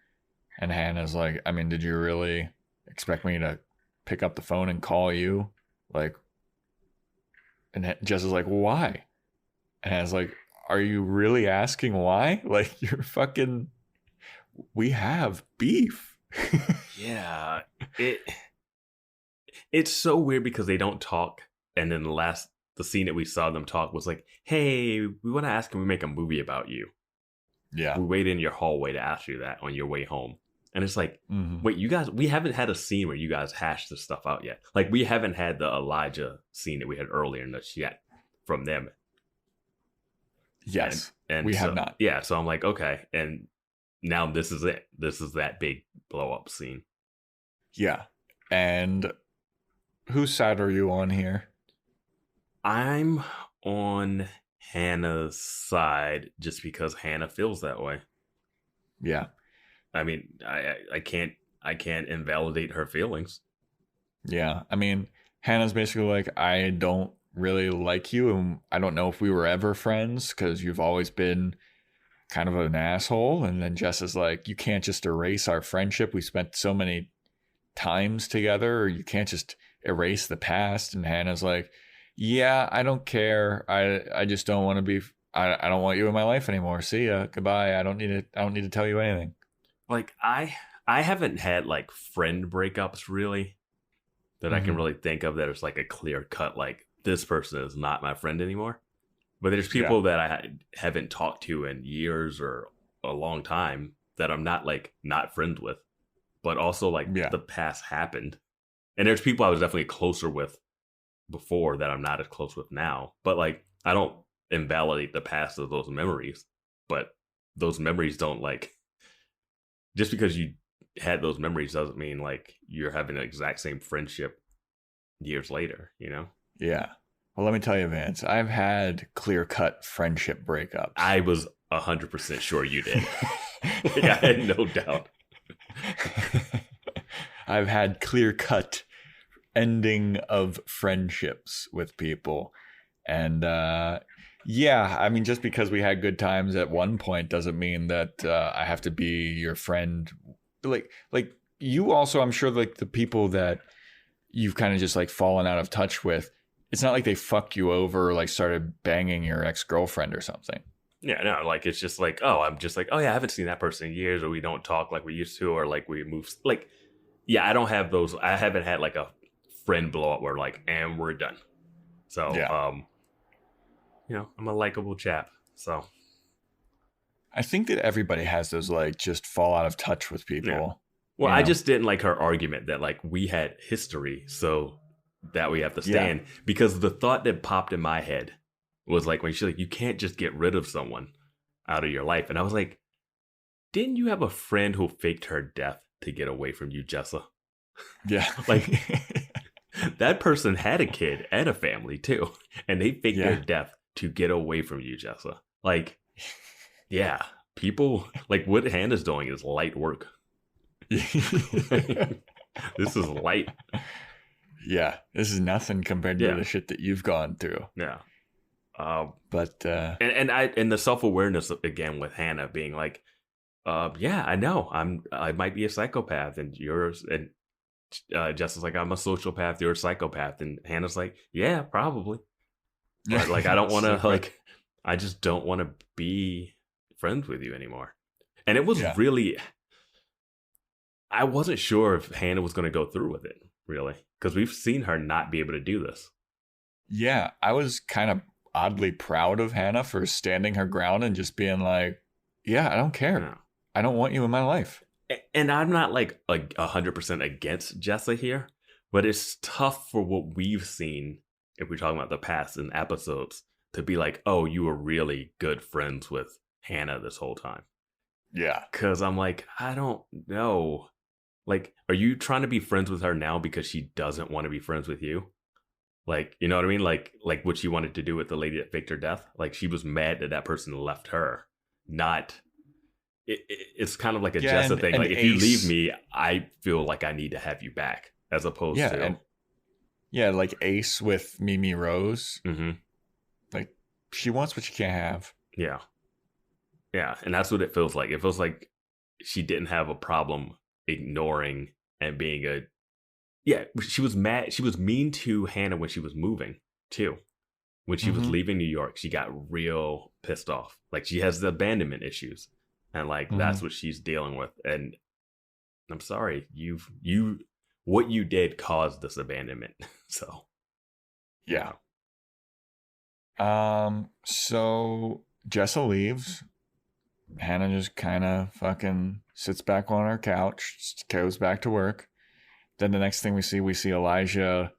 And Hannah's like, I mean, did you really expect me to pick up the phone and call you? Like, and Jess is like, why? And Hannah's like, are you really asking why? Like, you're fucking, we have beef. Yeah. It's so weird because they don't talk. And then the scene that we saw them talk was like, hey, we want to ask, can we make a movie about you? Yeah. We waited in your hallway to ask you that on your way home. And it's like, wait, you guys, we haven't had a scene where you guys hashed this stuff out yet. Like, we haven't had the Elijah scene that we had earlier in the chat from them. Yes. And we have not. Yeah. So I'm like, okay. And now this is it. This is that big blow up scene. Yeah. And whose side are you on here? I'm on Hannah's side just because Hannah feels that way. Yeah. I mean, I can't invalidate her feelings. Yeah. I mean, Hannah's basically like, I don't really like you, and I don't know if we were ever friends because you've always been kind of an asshole. And then Jess is like, you can't just erase our friendship. We spent so many times together, or you can't just erase the past. And Hannah's like, yeah, I don't care. I just don't want to be, I don't want you in my life anymore. See ya. Goodbye. I don't need to tell you anything. Like, I haven't had like friend breakups really that I can really think of that is like a clear cut, like, this person is not my friend anymore. But there's people that I haven't talked to in years or a long time that I'm not friends with, but also like the past happened. And there's people I was definitely closer with before that I'm not as close with now. But like, I don't invalidate the past of those memories, but those memories don't, like, just because you had those memories doesn't mean like you're having the exact same friendship years later, you know? Yeah. Well, let me tell you, Vance, I've had clear-cut friendship breakups. I was 100% sure you did. Like, I had no doubt. I've had clear-cut ending of friendships with people. And yeah, I mean, just because we had good times at one point doesn't mean that I have to be your friend. Like you also, I'm sure, like the people that you've kind of just like fallen out of touch with, it's not like they fucked you over or like started banging your ex-girlfriend or something. Yeah, no, like it's just like, oh, I'm just like, oh yeah, I haven't seen that person in years, or we don't talk like we used to, or like we move. Like, yeah, I don't have those. I haven't had like a friend blow up where like, and we're done. So, I'm a likable chap. So, I think that everybody has those like just fall out of touch with people. Yeah. Well, I just didn't like her argument that like we had history, so that we have to stand, because the thought that popped in my head was like when she's like, you can't just get rid of someone out of your life. And I was like, didn't you have a friend who faked her death to get away from you, Jessa? Yeah. Like that person had a kid and a family too. And they faked their death to get away from you, Jessa. Like, yeah, people like what Hannah's doing is light work. This is light. Yeah, this is nothing compared to the shit that you've gone through. Yeah. But and the self-awareness again with Hannah being like, I know I might be a psychopath, and yours, and Jess like, I'm a sociopath, you're a psychopath, and Hannah's like, yeah, probably. But like, I don't want to like, I just don't want to be friends with you anymore. And it was really, I wasn't sure if Hannah was going to go through with it, really, because we've seen her not be able to do this. Yeah, I was kind of oddly proud of Hannah for standing her ground and just being like, yeah, I don't care. No. I don't want you in my life. And I'm not like 100% against Jessa here, but it's tough for what we've seen, if we're talking about the past in episodes, to be like, oh, you were really good friends with Hannah this whole time. Yeah. Because I'm like, I don't know. Like, are you trying to be friends with her now because she doesn't want to be friends with you? Like, you know what I mean? Like what she wanted to do with the lady that faked her death. Like, she was mad that that person left her. Not, it's kind of like a Jessa thing. Like, if you leave me, I feel like I need to have you back, as opposed to. Like Ace with Mimi Rose. Mm-hmm. Like, she wants what she can't have. Yeah. Yeah, and that's what it feels like. It feels like she didn't have a problem ignoring and being a... Yeah, she was mad. She was mean to Hannah when she was moving, too. When she was leaving New York, she got real pissed off. Like, she has the abandonment issues. And, like, that's what she's dealing with. And I'm sorry, what you did caused this abandonment. So, yeah. So Jessa leaves. Hannah just kind of fucking sits back on her couch, goes back to work. Then the next thing we see Elijah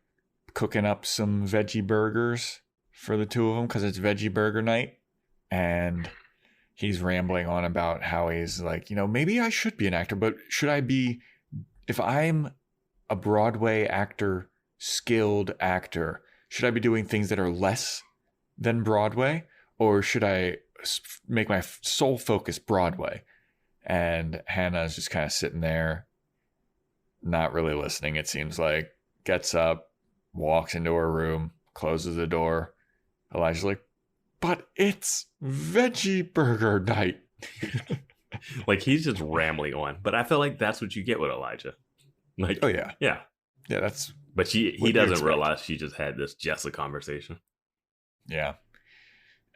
cooking up some veggie burgers for the two of them because it's veggie burger night. And he's rambling on about how he's like, maybe I should be an actor, but should I be, if I'm a Broadway actor, skilled actor, should I be doing things that are less than Broadway? Or should I make my sole focus Broadway? And Hannah's just kind of sitting there, not really listening, it seems like. Gets up, walks into her room, closes the door. Elijah's like, but it's veggie burger night. Like, he's just rambling on. But I feel like that's what you get with Elijah. Like, oh, yeah. Yeah. Yeah, that's... But he doesn't realize she just had this Jessa conversation. Yeah.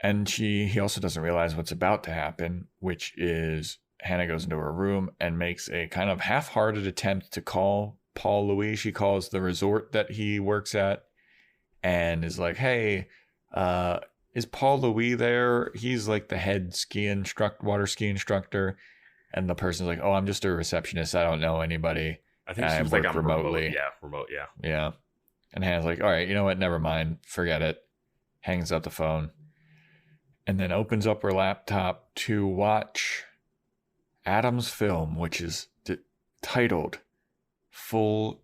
And he also doesn't realize what's about to happen, which is Hannah goes into her room and makes a kind of half-hearted attempt to call Paul Louis. She calls the resort that he works at and is like, hey, is Paul Louis there? He's like the head water ski instructor. And the person's like, oh, I'm just a receptionist. I don't know anybody. I think she was like, I'm remotely. Remote, yeah. Yeah. And Hannah's like, all right, you know what? Never mind. Forget it. Hangs up the phone. And then opens up her laptop to watch Adam's film, which is titled Full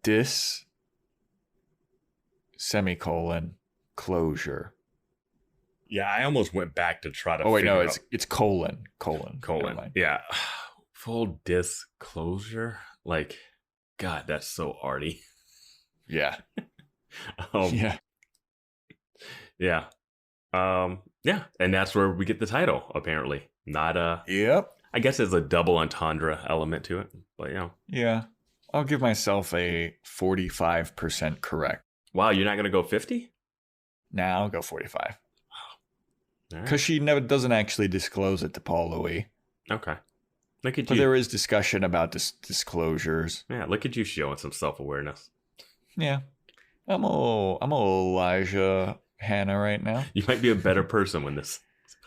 Dis Closure. Yeah, I almost went back to try to it's colon. Yeah. Full disclosure. Like, God, that's so arty. Yeah. Yeah. Yeah. Yeah, and that's where we get the title, apparently. Not Yep. I guess there's a double entendre element to it, but Yeah. I'll give myself a 45% correct. Wow, you're not going to go 50? Nah, I'll go 45. Because she never doesn't actually disclose it to Paul Louis. Okay. Look at but you. There is discussion about disclosures. Yeah, look at you showing some self-awareness. Yeah. I'm a Elijah Hannah right now. You might be a better person when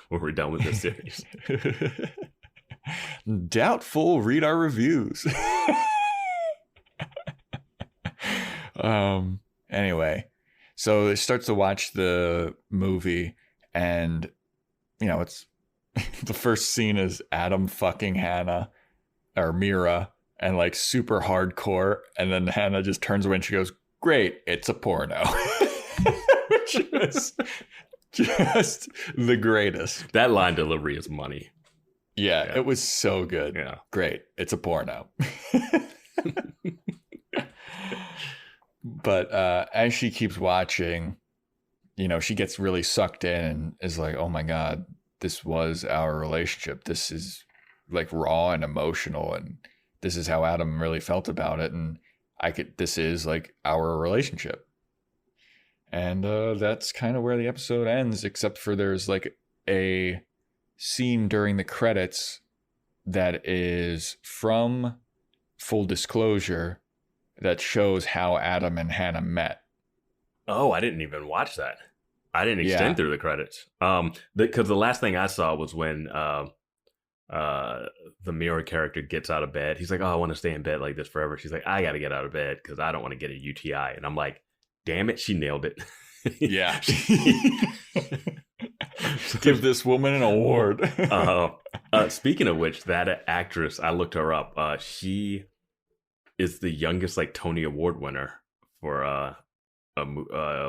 we're done with this series. Doubtful. Read our reviews. Anyway, so it starts to watch the movie, and it's the first scene is Adam fucking Hannah or Mira, and like super hardcore, and then Hannah just turns away and she goes, "Great, it's a porno." Which was just the greatest. That line delivery is money. Yeah, it was so good. Yeah. Great, it's a porno. But as she keeps watching, she gets really sucked in and is like, oh my God, this was our relationship. This is like raw and emotional. And this is how Adam really felt about it. And this is like our relationship. And that's kind of where the episode ends, except for there's like a scene during the credits that is from Full Disclosure that shows how Adam and Hannah met. Oh, I didn't even watch that. I didn't extend through the credits. Because the last thing I saw was when the Mira character gets out of bed. He's like, "Oh, I want to stay in bed like this forever." She's like, "I got to get out of bed because I don't want to get a UTI." And I'm like, damn it, she nailed it. Yeah. Give this woman an award. Speaking of which, that actress, I looked her up. She is the youngest like Tony Award winner for a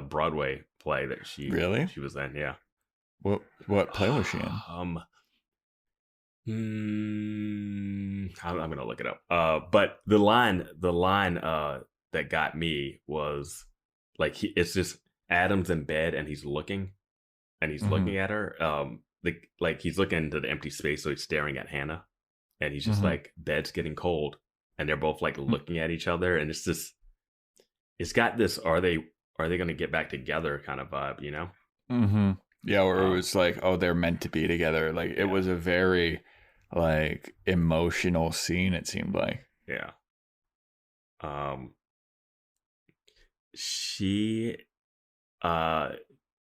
Broadway play that she was in. Yeah. What play was she in? I'm gonna look it up. But the line that got me was like it's just Adam's in bed and he's looking looking at her. Like he's looking into the empty space, so he's staring at Hannah, and he's just like, bed's getting cold, and they're both like looking at each other, and it's got this are they gonna get back together kind of vibe, Yeah, or it was like, oh, they're meant to be together. Like it was a very like emotional scene, it seemed like. Yeah. She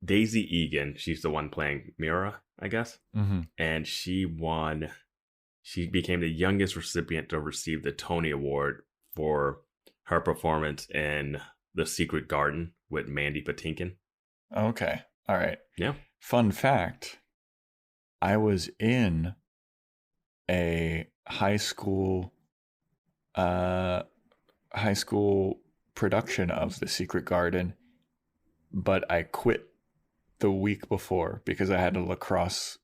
Daisy Egan, she's the one playing Mira, I guess. And she became the youngest recipient to receive the Tony Award for her performance in The Secret Garden with Mandy Patinkin. Okay. All right. Yeah. Fun fact. I was in a high school production of The Secret Garden, but I quit the week before because I had a lacrosse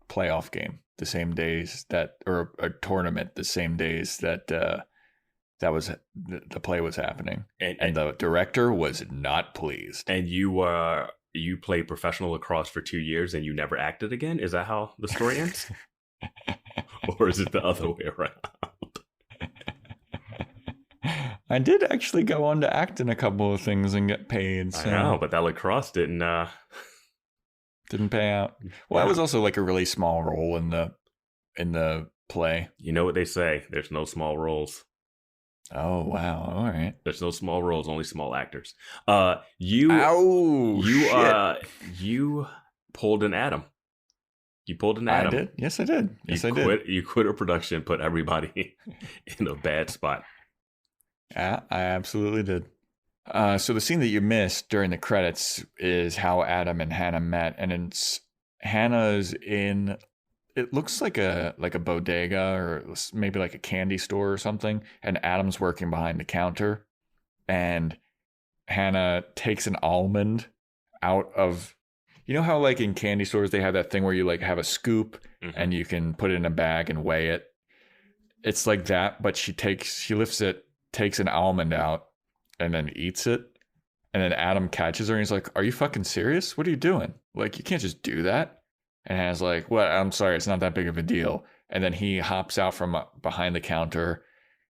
playoff game the same days or a tournament the same days that the play was happening, and the director was not pleased. And you played professional lacrosse for 2 years and you never acted again? Is that how the story ends? Or is it the other way around? I did actually go on to act in a couple of things and get paid. So. I know, but that lacrosse didn't pay out. Well, that was also like a really small role in the play. You know what they say? There's no small roles. Oh wow! All right. There's no small roles, only small actors. You pulled an Adam. You pulled an Adam. I did. Yes, I did. Yes, I did. You quit a production, put everybody in a bad spot. Yeah, I absolutely did. So the scene that you missed during the credits is how Adam and Hannah met, and it's Hannah's in. It looks like a bodega or maybe like a candy store or something, and Adam's working behind the counter, and Hannah takes an almond out of. You know how like in candy stores they have that thing where you like have a scoop and you can put it in a bag and weigh it. It's like that, but she lifts it, takes an almond out, and then eats it. And then Adam catches her and he's like, "Are you fucking serious? What are you doing? Like, you can't just do that." And Hannah's like, "Well, I'm sorry, it's not that big of a deal." And then he hops out from behind the counter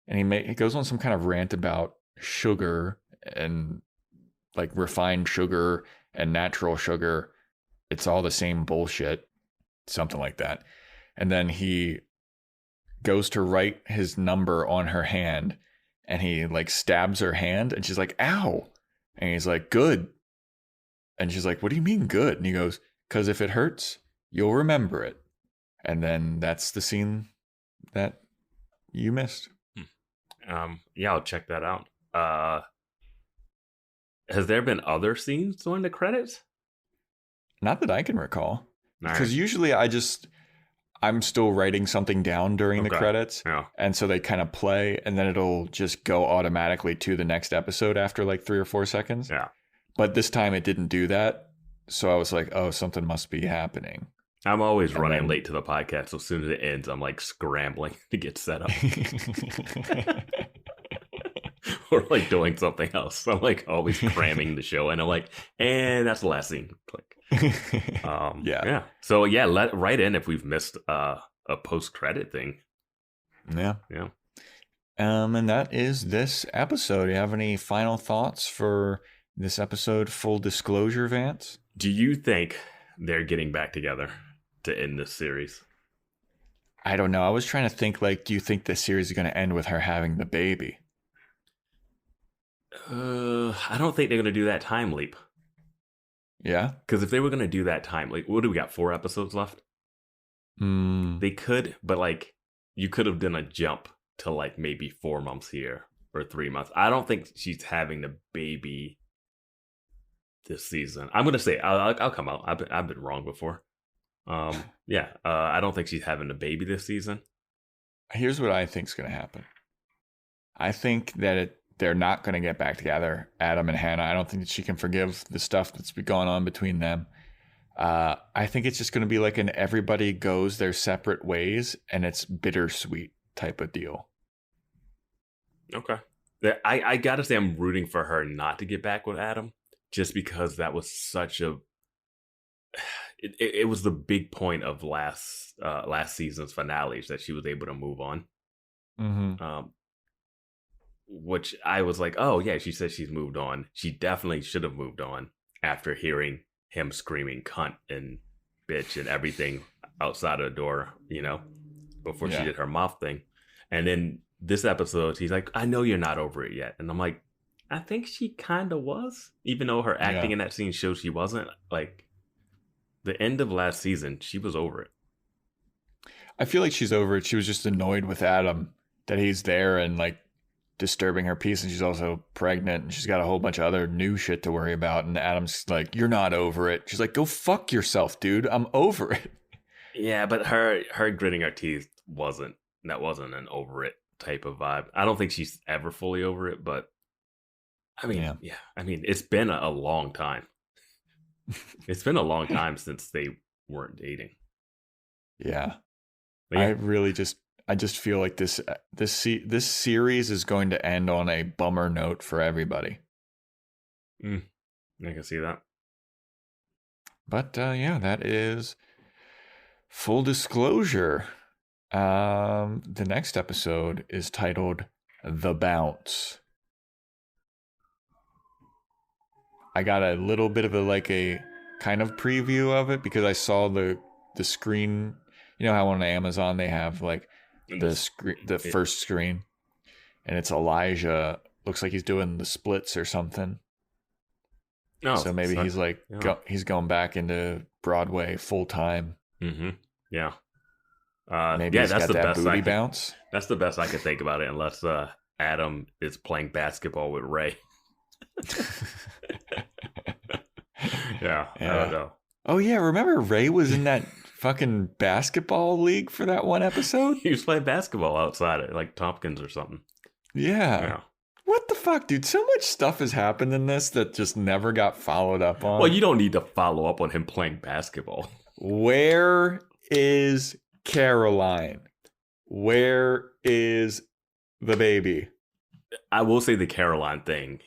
and he goes on some kind of rant about sugar and like refined sugar and natural sugar. It's all the same bullshit. something like that. And then he goes to write his number on her hand, and he like stabs her hand, and she's like, ow. And he's like, good. And she's like, what do you mean good? And he goes, because if it hurts, you'll remember it. And then that's the scene that you missed. Yeah, I'll check that out. Has there been other scenes during the credits? Not that I can recall. Because Right. usually I'm still writing something down during the credits. Yeah. And so they kind of play, and then it'll just go automatically to the next episode after like 3 or 4 seconds. Yeah. But this time it didn't do that. So I was like, oh, something must be happening. I'm always running late to the podcast. So as soon as it ends, I'm like scrambling to get set up. Or like doing something else. So I'm like always cramming the show. And I'm like, and that's the last scene. Click. Yeah. So yeah, write in if we've missed a post-credit thing. Yeah. And that is this episode. Do you have any final thoughts for this episode? Full disclosure, Vance? Do you think they're getting back together to end this series? I don't know. I was trying to think, like, do you think this series is going to end with her having the baby? I don't think they're going to do that time leap. Yeah? Because if they were going to do that time leap, what do we got? 4 episodes left? They could, but like, you could have done a jump to like maybe 4 months here or 3 months. I don't think she's having the baby this season. I'm going to say, I'll come out. I've been wrong before. I don't think she's having a baby this season. Here's what I think is going to happen. I think that they're not going to get back together, Adam and Hannah. I don't think that she can forgive the stuff that's been going on between them. I think it's just going to be like an everybody goes their separate ways, and it's bittersweet type of deal. Okay. I got to say I'm rooting for her not to get back with Adam, just because that was such a... It was the big point of last season's finales that she was able to move on. Mm-hmm. Which I was like, oh yeah, she says she's moved on. She definitely should have moved on after hearing him screaming cunt and bitch and everything outside of the door, before she did her mouth thing. And then this episode, he's like, I know you're not over it yet. And I'm like, I think she kind of was, even though her acting in that scene shows she wasn't. Like, the end of last season, she was over it. I feel like she's over it. She was just annoyed with Adam that he's there and like disturbing her peace, and she's also pregnant, and she's got a whole bunch of other new shit to worry about. And Adam's like, you're not over it. She's like, go fuck yourself, dude. I'm over it. Yeah, but her gritting her teeth wasn't an over it type of vibe. I don't think she's ever fully over it, but I mean, I mean, it's been a long time. It's been a long time since they weren't dating. Yeah. I just feel like this series is going to end on a bummer note for everybody. I can see that. But that is full disclosure. The next episode is titled The Bounce. I got a little bit of a kind of preview of it because I saw the screen. You know how on Amazon they have like the first screen, and it's Elijah. Looks like he's doing the splits or something. Oh, so maybe he's like he's going back into Broadway full time. Mm-hmm. Yeah. Maybe he's that's got the that best booty bounce. That's the best I could think about it, unless Adam is playing basketball with Ray. Yeah, I don't know. Oh yeah, remember Ray was in that fucking basketball league for that one episode? He was playing basketball outside at like Tompkins or something. Yeah. What the fuck, dude? So much stuff has happened in this that just never got followed up on. Well, you don't need to follow up on him playing basketball. Where is Caroline? Where is the baby? I will say the Caroline thing,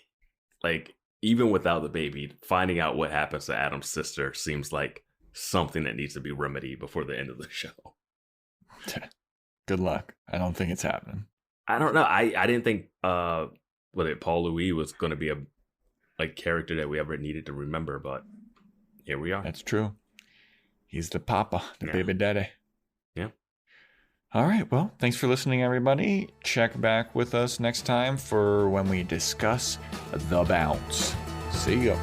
like, even without the baby, finding out what happens to Adam's sister seems like something that needs to be remedied before the end of the show. Good luck. I don't think it's happening. I don't know. I didn't think Paul Louis was going to be a character that we ever needed to remember, but here we are. That's true. He's the papa, the baby daddy. Yeah. All right. Well, thanks for listening, everybody. Check back with us next time for when we discuss The Bounce. See ya.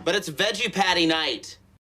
But it's veggie patty night.